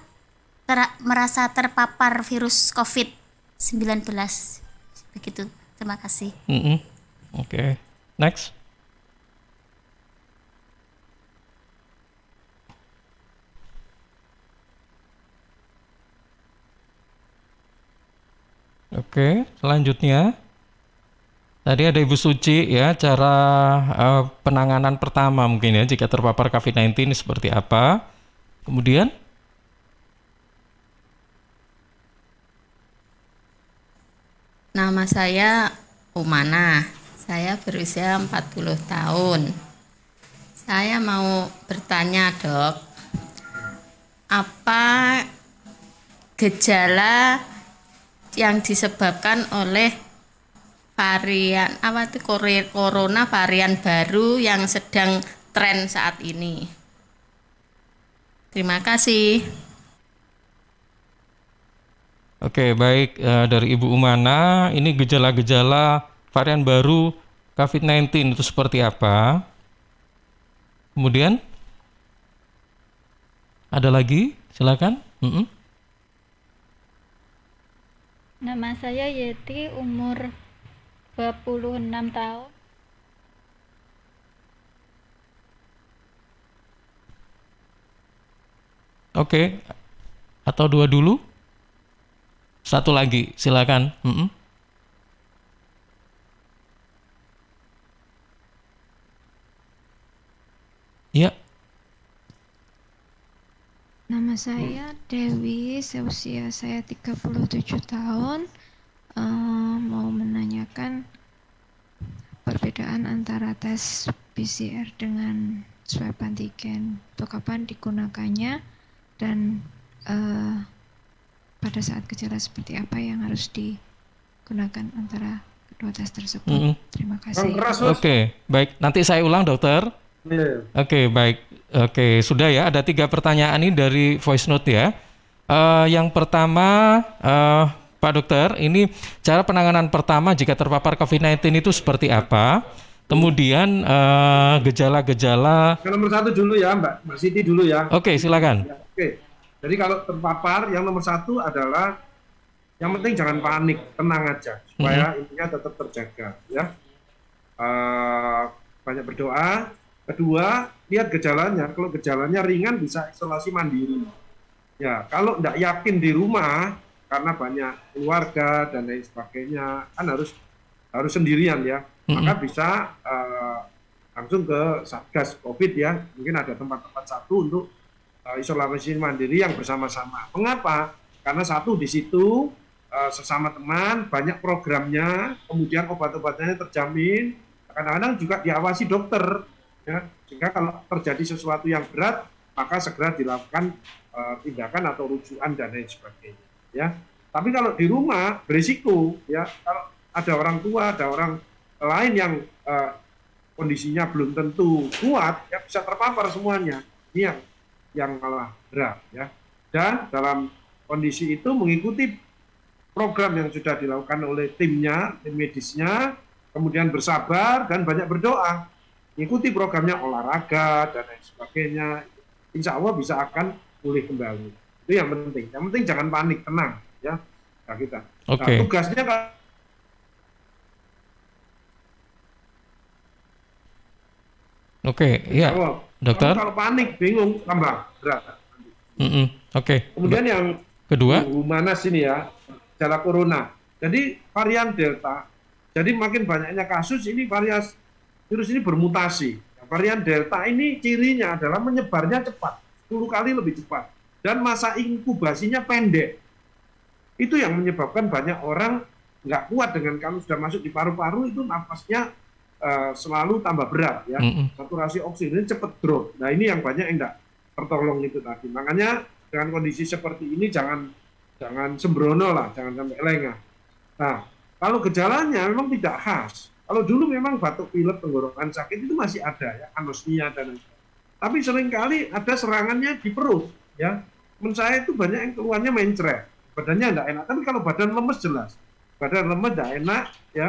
merasa terpapar virus COVID-19? Begitu, terima kasih. Oke, next. Oke, selanjutnya tadi ada Ibu Suci ya, cara penanganan pertama mungkin ya jika terpapar COVID-19 seperti apa. Kemudian nama saya Umana, saya berusia 40 tahun. Saya mau bertanya dok, apa gejala yang disebabkan oleh varian corona varian baru yang sedang tren saat ini. Terima kasih. Oke, baik, dari Ibu Umana, ini gejala-gejala varian baru COVID-19 itu seperti apa? Kemudian ada lagi, silakan. Nama saya Yeti, umur 26 tahun. Oke, atau 2 dulu? 1 lagi, silakan. Ya. Nama saya Dewi, usia saya 37 tahun. Mau menanyakan perbedaan antara tes PCR dengan swab antigen. Untuk kapan digunakannya dan pada saat gejala seperti apa yang harus digunakan antara kedua tes tersebut. Terima kasih. Oke, baik. Nanti saya ulang dokter. Oke, baik. Oke, sudah ya. Ada 3 pertanyaan ini dari voice note ya. Yang pertama, Pak Dokter, ini cara penanganan pertama jika terpapar COVID-19 itu seperti apa? Kemudian gejala-gejala. Yang nomor 1 dulu ya, Mbak Siti dulu ya. Oke, silakan. Ya, oke. Jadi kalau terpapar, yang nomor 1 adalah yang penting jangan panik, tenang aja supaya intinya tetap terjaga ya. Banyak berdoa. Kedua, lihat gejalanya. Kalau gejalanya ringan bisa isolasi mandiri. Ya, kalau tidak yakin di rumah karena banyak keluarga dan lain sebagainya, kan harus sendirian ya. Maka bisa langsung ke Satgas Covid ya. Mungkin ada tempat-tempat satu untuk isolasi mandiri yang bersama-sama. Mengapa? Karena satu di situ sesama teman, banyak programnya, kemudian obat-obatannya terjamin. Kadang-kadang juga diawasi dokter. Ya, sehingga kalau terjadi sesuatu yang berat, maka segera dilakukan tindakan atau rujukan dan lain sebagainya. Ya, tapi kalau di rumah berisiko, ya kalau ada orang tua, ada orang lain yang kondisinya belum tentu kuat, ya bisa terpapar semuanya. Ini yang malah berat, ya. Dan dalam kondisi itu mengikuti program yang sudah dilakukan oleh timnya, tim medisnya, kemudian bersabar dan banyak berdoa. Ikuti programnya, olahraga dan lain sebagainya, insya Allah bisa akan pulih kembali. Itu yang penting. Yang penting jangan panik, tenang ya. Nah, kita. Nah, tugasnya iya. Dokter. Kalau panik, bingung, tambah berat. Oke. Kemudian yang kedua, Humanas ini ya, gejala corona. Jadi varian Delta. Jadi makin banyaknya kasus ini virus ini bermutasi. Varian Delta ini cirinya adalah menyebarnya cepat, 10 kali lebih cepat. Dan masa inkubasinya pendek. Itu yang menyebabkan banyak orang nggak kuat dengan kalau sudah masuk di paru-paru itu napasnya selalu tambah berat ya. Saturasi oksigen cepat drop. Nah ini yang banyak yang nggak tertolong itu tadi. Makanya dengan kondisi seperti ini jangan sembrono lah, jangan sampai lengah. Nah kalau gejalanya memang tidak khas. Kalau dulu memang batuk pilek tenggorokan sakit itu masih ada ya, anosmia dan tapi seringkali ada serangannya di perut ya. Menurut saya itu banyak yang keluarnya mencret, badannya tidak enak. Tapi kalau badan lemes jelas. Badan lemes tidak enak ya,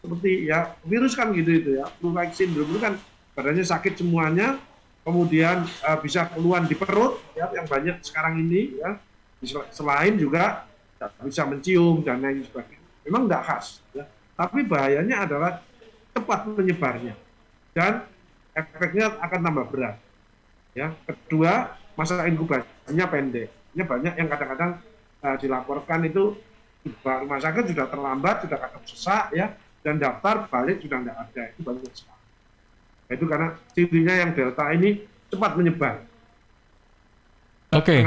seperti ya virus kan gitu itu ya, flu-like syndrome itu kan badannya sakit semuanya, kemudian bisa keluhan di perut ya yang banyak sekarang ini ya, selain juga bisa mencium dan lain sebagainya. Memang tidak khas ya, tapi bahayanya adalah cepat menyebarnya dan efeknya akan tambah berat ya. Kedua, masa inkubasinya pendek. Ini banyak yang kadang-kadang dilaporkan itu rumah sakit sudah terlambat, sudah kadang sesak ya, dan daftar balik sudah tidak ada. Itu banyak sekali. Itu karena cirinya yang Delta ini cepat menyebar. Oke.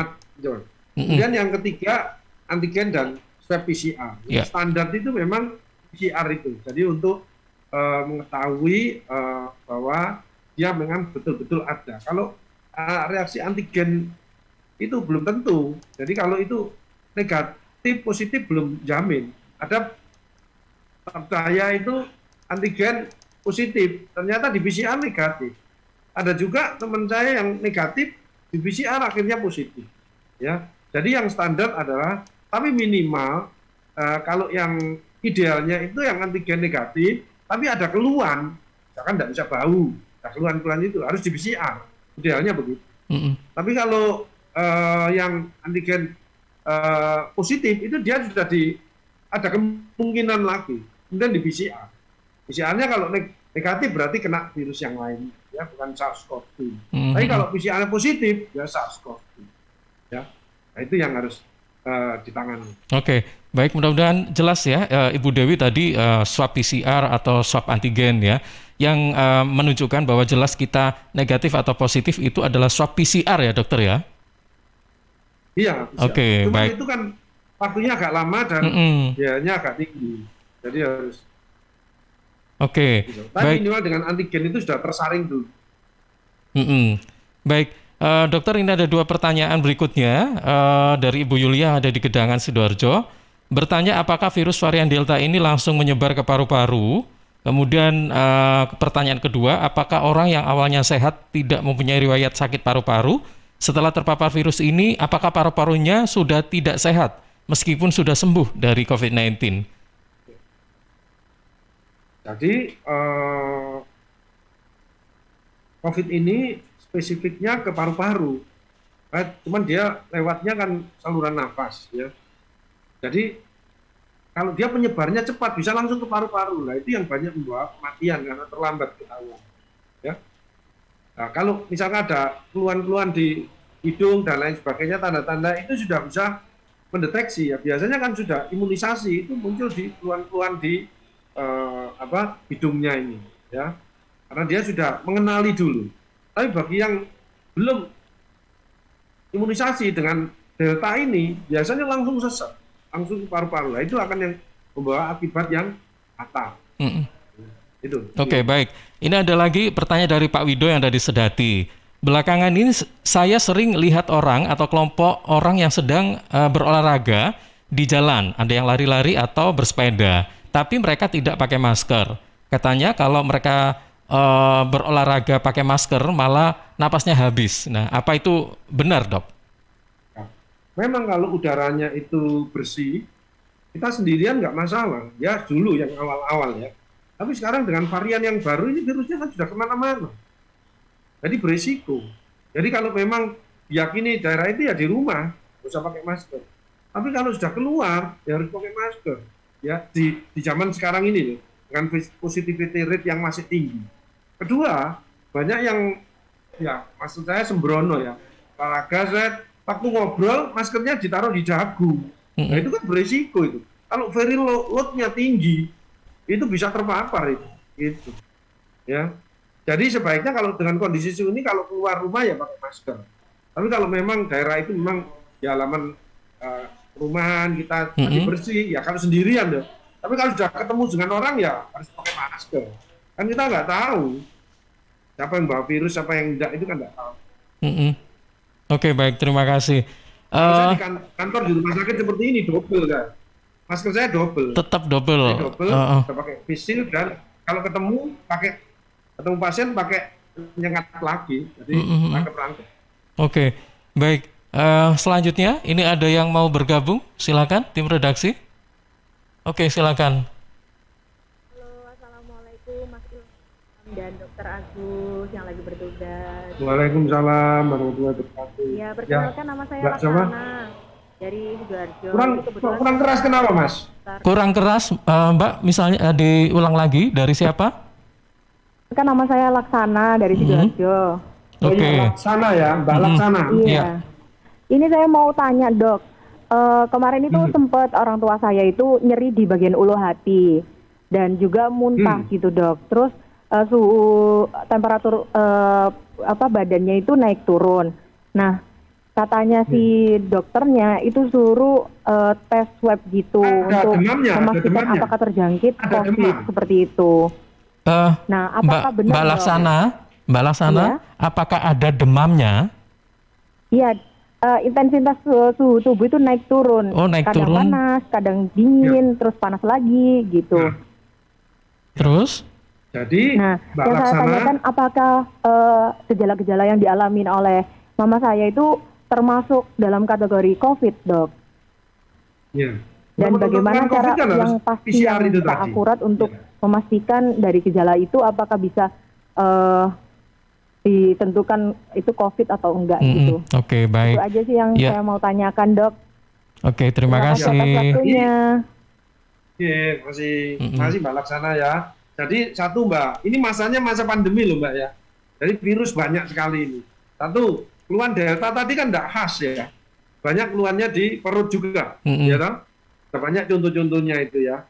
Kemudian yang ketiga, antigen dan swab PCR. Standar itu memang PCR itu. Jadi untuk mengetahui bahwa dia memang betul-betul ada. Kalau reaksi antigen itu belum tentu. Jadi kalau itu negatif, positif belum jamin. Ada saya itu antigen positif, ternyata di PCR negatif. Ada juga teman saya yang negatif di PCR akhirnya positif. Ya, jadi yang standar adalah, tapi minimal kalau yang idealnya itu yang antigen negatif, tapi ada keluhan, misalkan tidak bisa bau, ada keluhan-keluhan itu harus di PCR. Idealnya begitu. Tapi kalau yang antigen positif itu dia sudah ada kemungkinan lagi, kemudian di PCR. PCR-nya kalau negatif berarti kena virus yang lain, ya bukan SARS-CoV-2. Tapi kalau PCR positif ya SARS-CoV-2. Ya, nah, itu yang harus ditangani. Oke, baik, mudah-mudahan jelas ya Ibu Dewi tadi swab PCR atau swab antigen ya, yang menunjukkan bahwa jelas kita negatif atau positif itu adalah swab PCR ya dokter ya? Iya. Oke, baik. Itu kan waktunya agak lama dan biayanya agak tinggi, jadi harus. Oke, gitu. Tapi minimal dengan antigen itu sudah tersaring dulu. Baik, dokter, ini ada 2 pertanyaan berikutnya dari Ibu Yulia ada di Gedangan Sidoarjo. Bertanya apakah virus varian Delta ini langsung menyebar ke paru-paru? Kemudian pertanyaan kedua, apakah orang yang awalnya sehat tidak mempunyai riwayat sakit paru-paru, setelah terpapar virus ini, apakah paru-parunya sudah tidak sehat meskipun sudah sembuh dari COVID-19? Jadi COVID ini spesifiknya ke paru-paru, cuman dia lewatnya kan saluran nafas ya. Jadi kalau dia penyebarnya cepat bisa langsung ke paru-paru, nah itu yang banyak membawa kematian karena terlambat ketahuan. Ya. Nah, kalau misalkan ada keluhan-keluhan di hidung dan lain sebagainya, tanda-tanda itu sudah bisa mendeteksi ya. Biasanya kan sudah imunisasi itu muncul di keluhan-keluhan di hidungnya ini ya. Karena dia sudah mengenali dulu. Tapi bagi yang belum imunisasi dengan Delta ini biasanya langsung sesek, langsung ke paru-paru. Nah, itu akan yang membawa akibat yang fatal. Itu. Oke, baik. Ini ada lagi pertanyaan dari Pak Wido yang ada di Sedati. Belakangan ini saya sering lihat orang atau kelompok orang yang sedang berolahraga di jalan. Ada yang lari-lari atau bersepeda, tapi mereka tidak pakai masker. Katanya kalau mereka berolahraga pakai masker malah napasnya habis. Nah, apa itu benar, Dok? Memang kalau udaranya itu bersih, kita sendirian nggak masalah. Ya dulu yang awal-awal ya. Tapi sekarang dengan varian yang baru ini virusnya kan sudah kemana-mana. Jadi berisiko. Jadi kalau memang diyakini daerah itu ya di rumah, nggak usah pakai masker. Tapi kalau sudah keluar, ya harus pakai masker. Ya di zaman sekarang ini nih, dengan positivity rate yang masih tinggi. Kedua, banyak yang ya maksud saya sembrono ya. Olahraga waktu ngobrol maskernya ditaruh di dagu. Nah, itu kan beresiko itu. Kalau viral load-nya tinggi, itu bisa terpapar itu. Gitu. Ya. Jadi sebaiknya kalau dengan kondisi ini kalau keluar rumah ya pakai masker. Tapi kalau memang daerah itu memang di halaman rumahan kita masih bersih, ya kalau sendirian deh. Tapi kalau sudah ketemu dengan orang ya harus pakai masker. Kan kita nggak tahu siapa yang bawa virus, siapa yang tidak, itu kan nggak tahu. Oke, baik, terima kasih. Saya di kantor di rumah sakit seperti ini double kan. Masker saya double. Tetap double. Saya double, saya pakai face shield dan kalau ketemu pasien pakai penyengat lagi. Jadi rangkep-rangkep. Oke, baik. Selanjutnya ini ada yang mau bergabung, silakan tim redaksi. Oke, silakan. Halo, assalamualaikum Mas Ilham dan Dokter Agus yang lagi bertugas. Waalaikumsalam warahmatullahi wabarakatuh. Ya, perkenalkan nama saya Mbak siapa? Laksana dari Sidoarjo. Kurang keras kenapa, Mas? Kurang keras, Mbak, misalnya diulang lagi dari siapa? Kan nama saya Laksana dari Sidoarjo. Oke. Laksana ya, Mbak Laksana. Iya. Ini saya mau tanya, Dok. Kemarin itu sempat orang tua saya itu nyeri di bagian ulu hati dan juga muntah gitu, Dok. Terus suhu temperatur badannya itu naik turun. Nah, katanya si dokternya itu suruh tes swab gitu untuk memastikan apakah terjangkit COVID seperti itu. Nah, apakah benar Mbak Laksana, ya? Apakah ada demamnya? Iya, intensitas suhu tubuh itu naik turun. Oh, naik kadang turun. panas, kadang dingin, terus panas lagi gitu. Terus? Jadi, nah, Mbak yang saya Laksana, tanyakan apakah gejala-gejala yang dialami oleh mama saya itu termasuk dalam kategori COVID, Dok? Ya. Dan bagaimana cara yang pasti yang bisa akurat untuk memastikan dari gejala itu apakah bisa ditentukan itu COVID atau enggak gitu. Oke, baik. Itu aja sih yang saya mau tanyakan, Dok. Oke, terima kasih. Atas waktunya. Terima kasih Mbak Laksana ya. Jadi satu Mbak, ini masanya masa pandemi loh Mbak ya. Jadi virus banyak sekali ini. Satu, keluhan Delta tadi kan enggak khas ya. Banyak keluhannya di perut juga, ya toh? Banyak contoh-contohnya itu ya.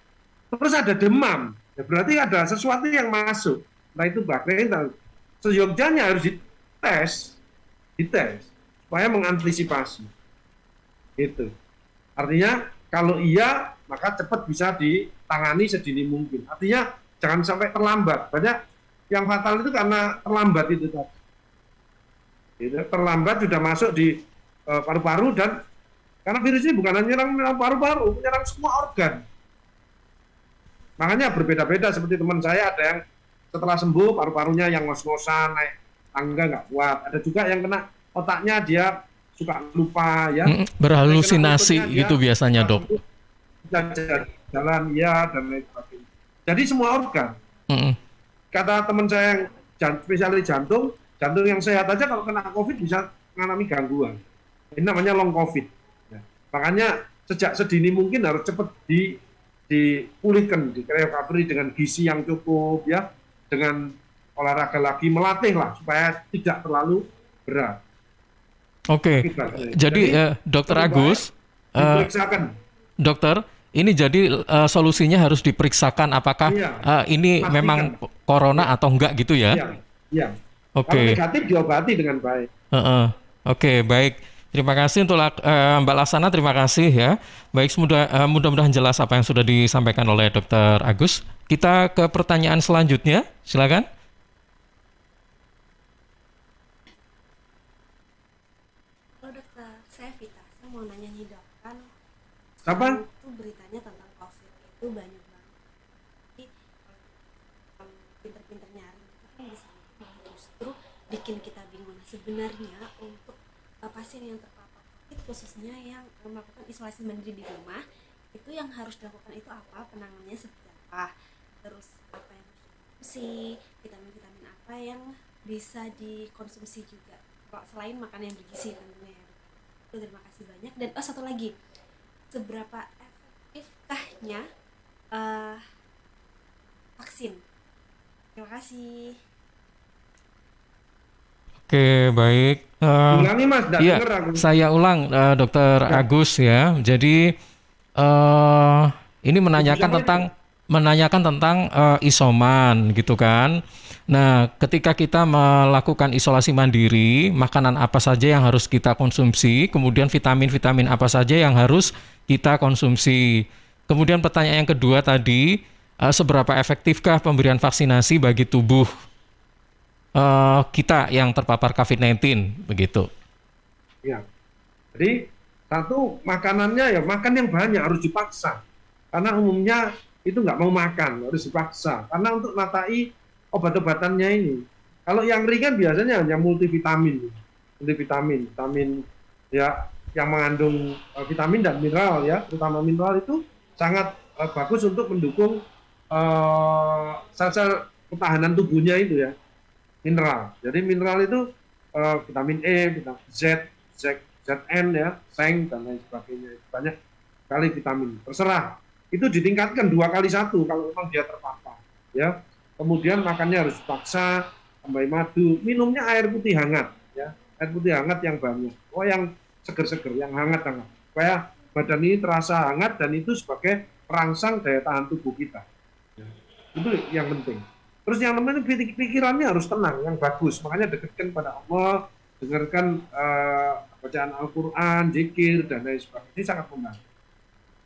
Terus ada demam, ya berarti ada sesuatu yang masuk. Nah itu bakteri, seyogyanya harus dites, supaya mengantisipasi. Itu. Artinya kalau iya, maka cepat bisa ditangani sedini mungkin. Artinya jangan sampai terlambat. Banyak yang fatal itu karena terlambat itu tadi. Gitu. Terlambat sudah masuk di paru-paru dan karena virus ini bukan hanya menyerang paru-paru, menyerang semua organ. Makanya berbeda-beda seperti teman saya ada yang setelah sembuh paru-parunya yang ngos-ngosan, naik tangga nggak kuat. Ada juga yang kena otaknya dia suka lupa ya. Berhalusinasi gitu biasanya, Dok. Jalan ya dan lain sebagainya. Jadi semua organ. Kata teman saya yang spesialis jantung yang sehat aja kalau kena COVID bisa mengalami gangguan. Ini namanya long COVID. Ya. Makanya sejak sedini mungkin harus cepat dipulihkan, di recovery dengan gizi yang cukup ya. Dengan olahraga lagi, melatih lah supaya tidak terlalu berat. Oke, jadi Dokter Agus, Dokter, ini jadi solusinya harus diperiksakan apakah ini pastikan memang corona atau enggak gitu ya? Iya. Oke. Kalau negatif diobati dengan baik. Oke, baik. Terima kasih untuk Mbak Laksana, terima kasih ya. Baik, mudah-mudahan jelas apa yang sudah disampaikan oleh Dokter Agus. Kita ke pertanyaan selanjutnya, silakan. Halo Dokter, saya Vita. Saya mau nanya nih Dok, kan apa? Itu beritanya tentang COVID itu banyak banget. Jadi pinter-pinter nyari itu kan bisa justru bikin kita bingung. Sebenarnya untuk pasien yang terpapar COVID khususnya yang melakukan isolasi mandiri di rumah itu yang harus dilakukan itu apa, penanganannya seperti apa, terus apa yang harus dikonsumsi, vitamin-vitamin apa yang bisa dikonsumsi juga selain makan yang bergizi tentunya ya. Terima kasih banyak. Dan satu lagi, seberapa efektifkahnya vaksin? Terima kasih. Oke, baik. Ulangi Mas, nggak Iya, denger aku. saya ulang, Dokter Agus ya. Jadi ini menanyakan tentang isoman gitu kan. Nah, ketika kita melakukan isolasi mandiri, makanan apa saja yang harus kita konsumsi, kemudian vitamin-vitamin apa saja yang harus kita konsumsi. Kemudian pertanyaan yang kedua tadi, seberapa efektifkah pemberian vaksinasi bagi tubuh kita yang terpapar COVID-19 begitu? Ya, jadi satu makanannya ya makan yang banyak harus dipaksa, karena umumnya itu nggak mau makan, harus dipaksa karena untuk natai obat-obatannya ini. Kalau yang ringan biasanya hanya multivitamin ya yang mengandung vitamin dan mineral ya, terutama mineral itu sangat bagus untuk mendukung sel-sel pertahanan tubuhnya itu ya, mineral. Jadi mineral itu vitamin E, vitamin Z, Zn ya, seng dan lain sebagainya. Banyak sekali vitamin. Terserah. Itu ditingkatkan 2x1 kalau memang dia terpapar ya. Kemudian makannya harus dipaksa, tambah madu, minumnya air putih hangat ya. Air putih hangat yang banyak. Yang seger-seger, yang hangat-hangat. Supaya badan ini terasa hangat dan itu sebagai perangsang daya tahan tubuh kita. Ya. Itu yang penting. Terus yang namanya pikirannya harus tenang, yang bagus. Makanya dekatkan pada Allah, dengarkan bacaan Al-Quran, zikir, dan lain sebagainya. Ini sangat membantu.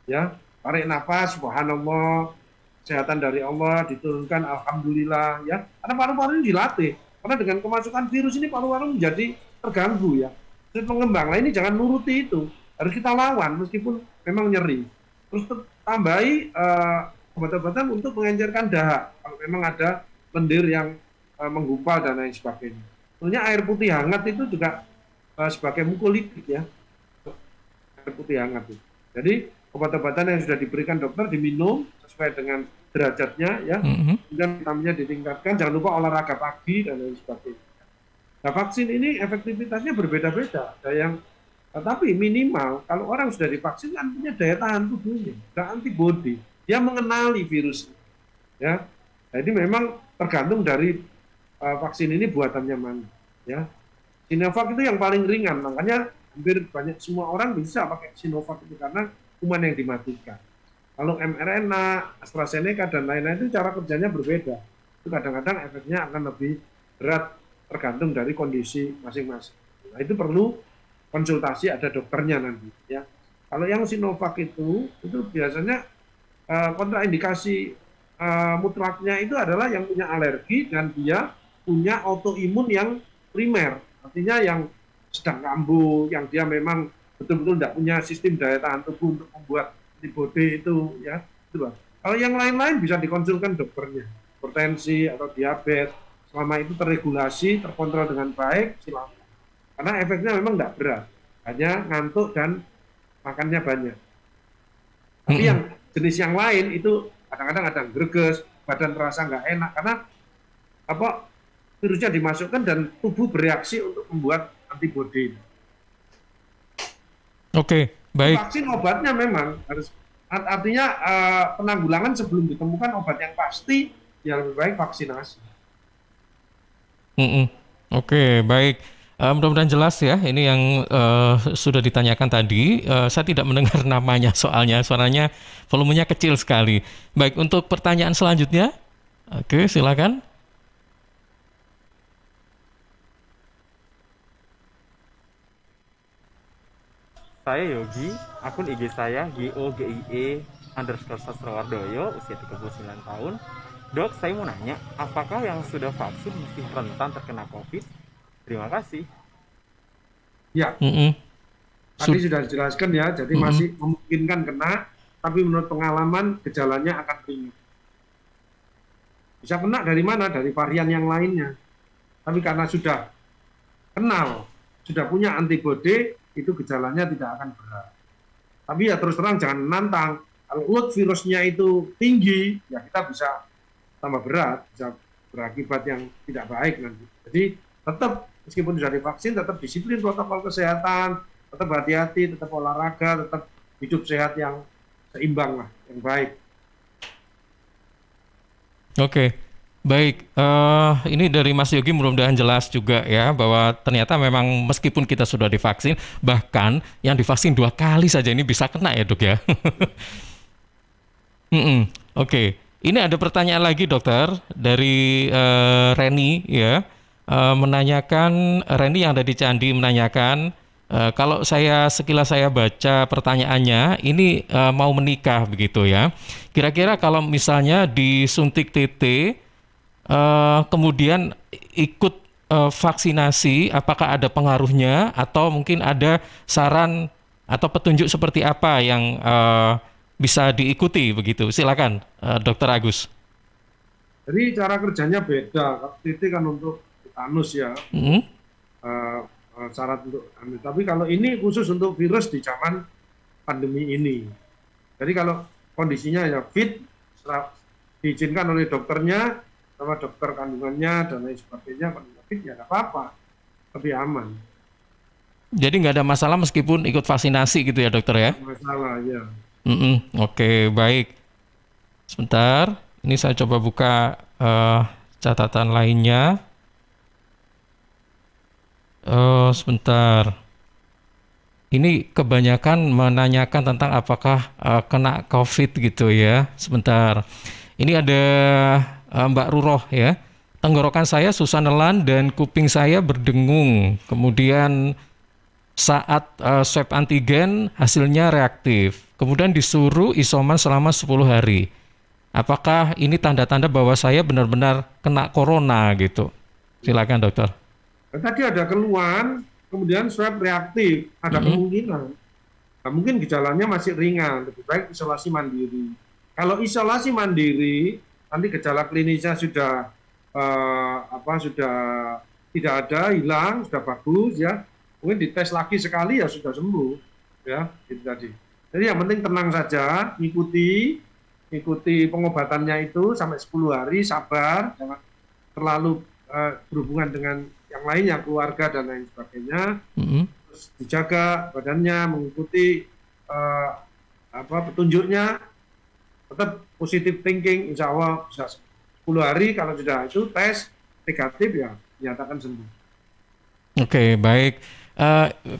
Ya, tarik nafas, subhanallah, kesehatan dari Allah, diturunkan, alhamdulillah. Ya, karena paru-paru ini dilatih. Karena dengan kemasukan virus ini paru-paru menjadi terganggu ya. Terus pengembang, ini jangan nuruti itu. Harus kita lawan, meskipun memang nyeri. Terus tambahi obat-obatan untuk mengencerkan dahak. Kalau memang ada lendir yang menggumpal dan lain sebagainya. Tentunya air putih hangat itu juga sebagai mukolipid ya. Air putih hangat itu. Jadi obat-obatan yang sudah diberikan dokter diminum sesuai dengan derajatnya ya. Kemudian vitaminnya ditingkatkan, jangan lupa olahraga pagi dan lain sebagainya. Nah, vaksin ini efektivitasnya berbeda-beda. Ada yang tapi minimal kalau orang sudah divaksin kan punya daya tahan tubuhnya, ada antibodi. Dia mengenali virus. Ya. Jadi memang tergantung dari vaksin ini buatannya mana, ya. Sinovac itu yang paling ringan, makanya hampir banyak semua orang bisa pakai Sinovac itu karena kuman yang dimatikan. Kalau mRNA, AstraZeneca dan lain-lain itu cara kerjanya berbeda. Itu kadang-kadang efeknya akan lebih berat tergantung dari kondisi masing-masing. Nah, itu perlu konsultasi, ada dokternya nanti, ya. Kalau yang Sinovac itu biasanya kontraindikasi mutlaknya itu adalah yang punya alergi dan dia punya autoimun yang primer, artinya yang sedang kambuh, yang dia memang betul-betul tidak punya sistem daya tahan tubuh untuk membuat antibodi itu ya. Kalau yang lain-lain bisa dikonsulkan dokternya, hipertensi atau diabetes, selama itu terregulasi, terkontrol dengan baik, silakan. Karena efeknya memang tidak berat, hanya ngantuk dan makannya banyak. Tapi yang jenis yang lain itu kadang-kadang ada greges, badan terasa nggak enak karena virusnya dimasukkan dan tubuh bereaksi untuk membuat antibodi. Oke, baik. Vaksin obatnya memang harus, artinya penanggulangan sebelum ditemukan obat yang pasti, ya lebih baik vaksinasi. Oke, baik. Mudah-mudahan jelas ya. Ini yang sudah ditanyakan tadi. Saya tidak mendengar namanya soalnya suaranya volumenya kecil sekali. Baik, untuk pertanyaan selanjutnya, oke, silakan. Saya Yogi, akun IG saya GOGIE_Sastrowardoyo, usia 39 tahun. Dok, saya mau nanya, apakah yang sudah vaksin masih rentan terkena COVID? Terima kasih. Ya, tadi sudah dijelaskan ya, jadi masih memungkinkan kena, tapi menurut pengalaman gejalanya akan ringan. Bisa kena dari mana? Dari varian yang lainnya. Tapi karena sudah kenal, sudah punya antibodi, itu gejalanya tidak akan berat. Tapi ya terus terang jangan menantang. Kalau load virusnya itu tinggi, ya kita bisa tambah berat, bisa berakibat yang tidak baik nanti. Jadi tetap meskipun sudah divaksin, tetap disiplin protokol kesehatan, tetap hati-hati, tetap olahraga, tetap hidup sehat yang seimbang lah, yang baik. Oke, Baik, ini dari Mas Yogi mudah-mudahan jelas juga ya bahwa ternyata memang meskipun kita sudah divaksin, bahkan yang divaksin 2 kali saja ini bisa kena ya dok ya. Oke. Ini ada pertanyaan lagi dokter dari Reni ya, menanyakan, Reni yang ada di Candi menanyakan, kalau sekilas saya baca pertanyaannya, ini mau menikah begitu ya. Kira-kira kalau misalnya disuntik TT, kemudian ikut vaksinasi, apakah ada pengaruhnya atau mungkin ada saran atau petunjuk seperti apa yang bisa diikuti begitu? Silakan, Dokter Agus. Jadi cara kerjanya beda. TT kan untuk tetanus ya, syarat untuk hamil. Tapi kalau ini khusus untuk virus di zaman pandemi ini. Jadi kalau kondisinya ya fit, diizinkan oleh dokternya, sama dokter kandungannya dan lain sebagainya, fit ya nggak apa-apa, lebih aman. Jadi nggak ada masalah meskipun ikut vaksinasi gitu ya dokter ya? Masalah ya. Oke, baik. Sebentar, ini saya coba buka catatan lainnya. Sebentar. Ini kebanyakan menanyakan tentang apakah kena COVID gitu ya. Sebentar. Ini ada Mbak Ruroh ya. Tenggorokan saya susah nelan dan kuping saya berdengung. Kemudian saat swab antigen hasilnya reaktif. Kemudian disuruh isoman selama 10 hari. Apakah ini tanda-tanda bahwa saya benar-benar kena corona gitu? Silakan dokter. Tadi ada keluhan, kemudian swab reaktif, ada kemungkinan. Nah, mungkin gejalanya masih ringan, lebih baik isolasi mandiri. Kalau isolasi mandiri, nanti gejala klinisnya sudah sudah tidak ada, hilang, sudah bagus ya. Mungkin dites lagi sekali ya sudah sembuh, ya itu tadi. Jadi yang penting tenang saja, ikuti pengobatannya itu sampai 10 hari, sabar, jangan terlalu berhubungan dengan yang lainnya, keluarga dan lain sebagainya. Terus dijaga badannya, mengikuti petunjuknya, tetap positive thinking, insya Allah bisa 10 hari, kalau sudah itu tes negatif ya dinyatakan sembuh. Oke, baik.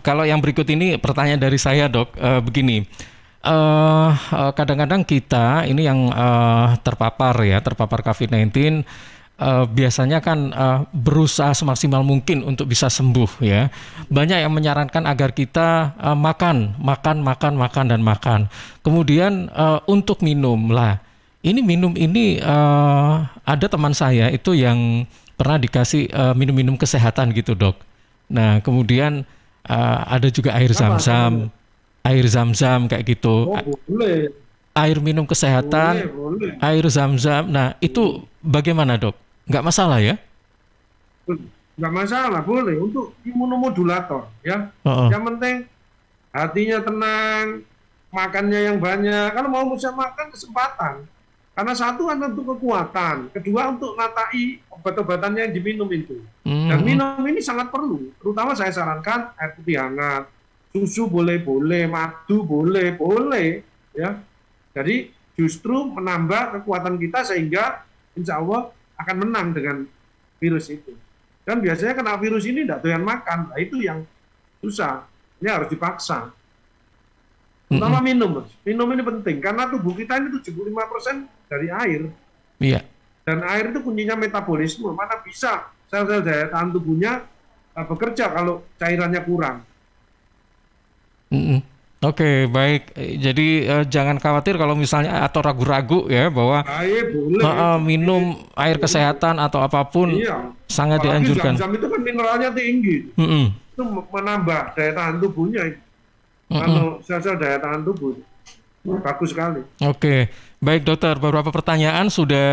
Kalau yang berikut ini pertanyaan dari saya dok, begini, kadang-kadang kita ini yang terpapar COVID-19 biasanya kan berusaha semaksimal mungkin untuk bisa sembuh ya. Banyak yang menyarankan agar kita makan. Kemudian untuk minum lah. Ini minum ini ada teman saya itu yang pernah dikasih minum-minum kesehatan gitu dok. Nah kemudian ada juga air zam-zam kayak gitu. Boleh. Air minum kesehatan, boleh. Air zam-zam. Nah itu bagaimana dok? Nggak masalah ya? Nggak masalah, boleh untuk imunomodulator ya. Yang penting hatinya tenang, makannya yang banyak. Kalau mau bisa makan kesempatan. Karena satu kan untuk kekuatan, kedua untuk natai obat-obatannya yang diminum itu. Dan minum ini sangat perlu. Terutama saya sarankan air putih hangat, susu boleh, madu boleh ya. Jadi justru menambah kekuatan kita sehingga insya Allah akan menang dengan virus itu. Dan biasanya kena virus ini tidak doyan makan, nah itu yang susah. Ini harus dipaksa. Terutama minum. Minum ini penting karena tubuh kita ini 75% dari air. Iya. Dan air itu kuncinya metabolisme. Mana bisa sel-sel daya tahan tubuhnya bekerja kalau cairannya kurang. Oke, baik. Jadi jangan khawatir kalau misalnya atau ragu-ragu ya bahwa minum air kesehatan atau apapun sangat dianjurkan. Zam-zam itu kan mineralnya tinggi. Itu menambah daya tahan tubuhnya. Kalau sel-sel daya tahan tubuh bagus sekali. Oke, baik dokter. Beberapa pertanyaan sudah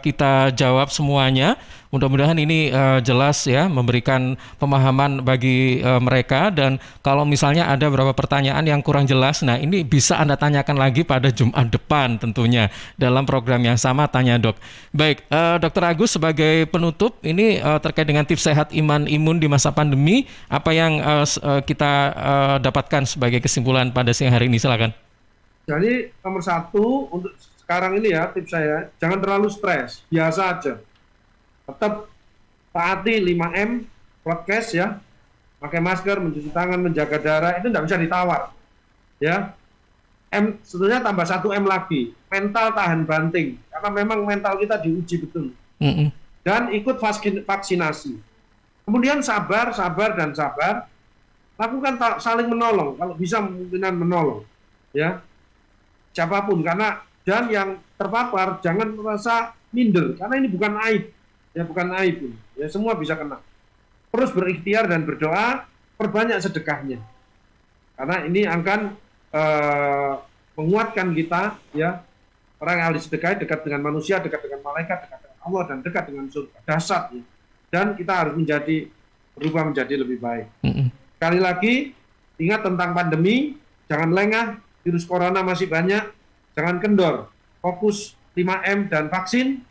kita jawab semuanya. Mudah-mudahan ini jelas ya, memberikan pemahaman bagi mereka. Dan kalau misalnya ada beberapa pertanyaan yang kurang jelas, nah ini bisa Anda tanyakan lagi pada Jumat depan tentunya dalam program yang sama Tanya Dok. Baik, Dokter Agus sebagai penutup ini terkait dengan tips sehat imun di masa pandemi, apa yang kita dapatkan sebagai kesimpulan pada siang hari ini? Silakan. Jadi nomor 1 untuk sekarang ini ya tips saya, jangan terlalu stres, biasa aja. Tetap taati 5M, prokes ya, pakai masker, mencuci tangan, menjaga jarak, itu tidak bisa ditawar. Ya, sebetulnya tambah 1M lagi, mental tahan banting, karena memang mental kita diuji betul. Dan ikut vaksinasi. Kemudian sabar, lakukan saling menolong, kalau bisa kemungkinan menolong, ya, siapapun, karena dan yang terpapar jangan merasa minder, karena ini bukan aib, ya bukan aib, ya semua bisa kena. Terus berikhtiar dan berdoa, perbanyak sedekahnya, karena ini akan menguatkan kita, ya, orang yang ahli sedekah dekat dengan manusia, dekat dengan malaikat, dekat dengan Allah, dan dekat dengan surga, dahsyat, ya. Dan kita harus berubah menjadi lebih baik. Sekali lagi, ingat tentang pandemi, jangan lengah, virus corona masih banyak, jangan kendor, fokus 5M dan vaksin,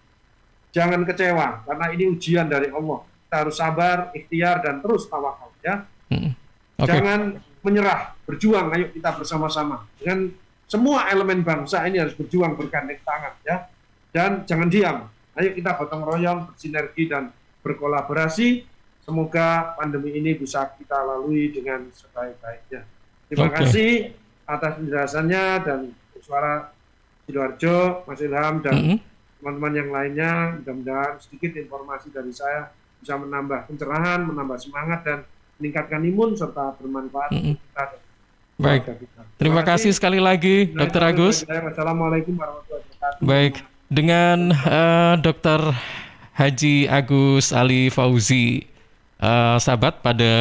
jangan kecewa, karena ini ujian dari Allah. Kita harus sabar, ikhtiar, dan terus tawakal, ya. Jangan menyerah, berjuang, ayo kita bersama-sama. Dengan semua elemen bangsa ini harus berjuang bergandeng tangan, ya. Dan jangan diam, ayo kita gotong royong, bersinergi, dan berkolaborasi. Semoga pandemi ini bisa kita lalui dengan sebaik-baiknya. Terima kasih atas penjelasannya, dan suara Sidoarjo, Mas Ilham, dan teman-teman yang lainnya. Mudah-mudahan sedikit informasi dari saya bisa menambah pencerahan, menambah semangat, dan meningkatkan imun, serta bermanfaat untuk kita. Baik, terima kasih sekali lagi Dr. Agus. Assalamualaikum warahmatullahi wabarakatuh. Baik, dengan Dr. Haji Agus Ali Fauzi, sahabat, pada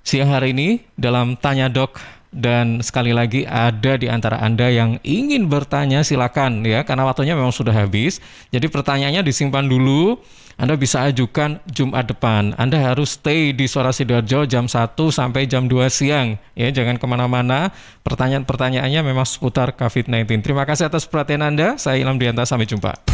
siang hari ini dalam Tanya Dok, dan sekali lagi ada di antara Anda yang ingin bertanya, silakan ya, karena waktunya memang sudah habis. Jadi pertanyaannya disimpan dulu, Anda bisa ajukan Jumat depan. Anda harus stay di Suara Sidoarjo jam 1 sampai jam 2 siang ya, jangan kemana-mana. Pertanyaan-pertanyaannya memang seputar COVID-19. Terima kasih atas perhatian Anda. Saya Ilham Dianta, sampai jumpa.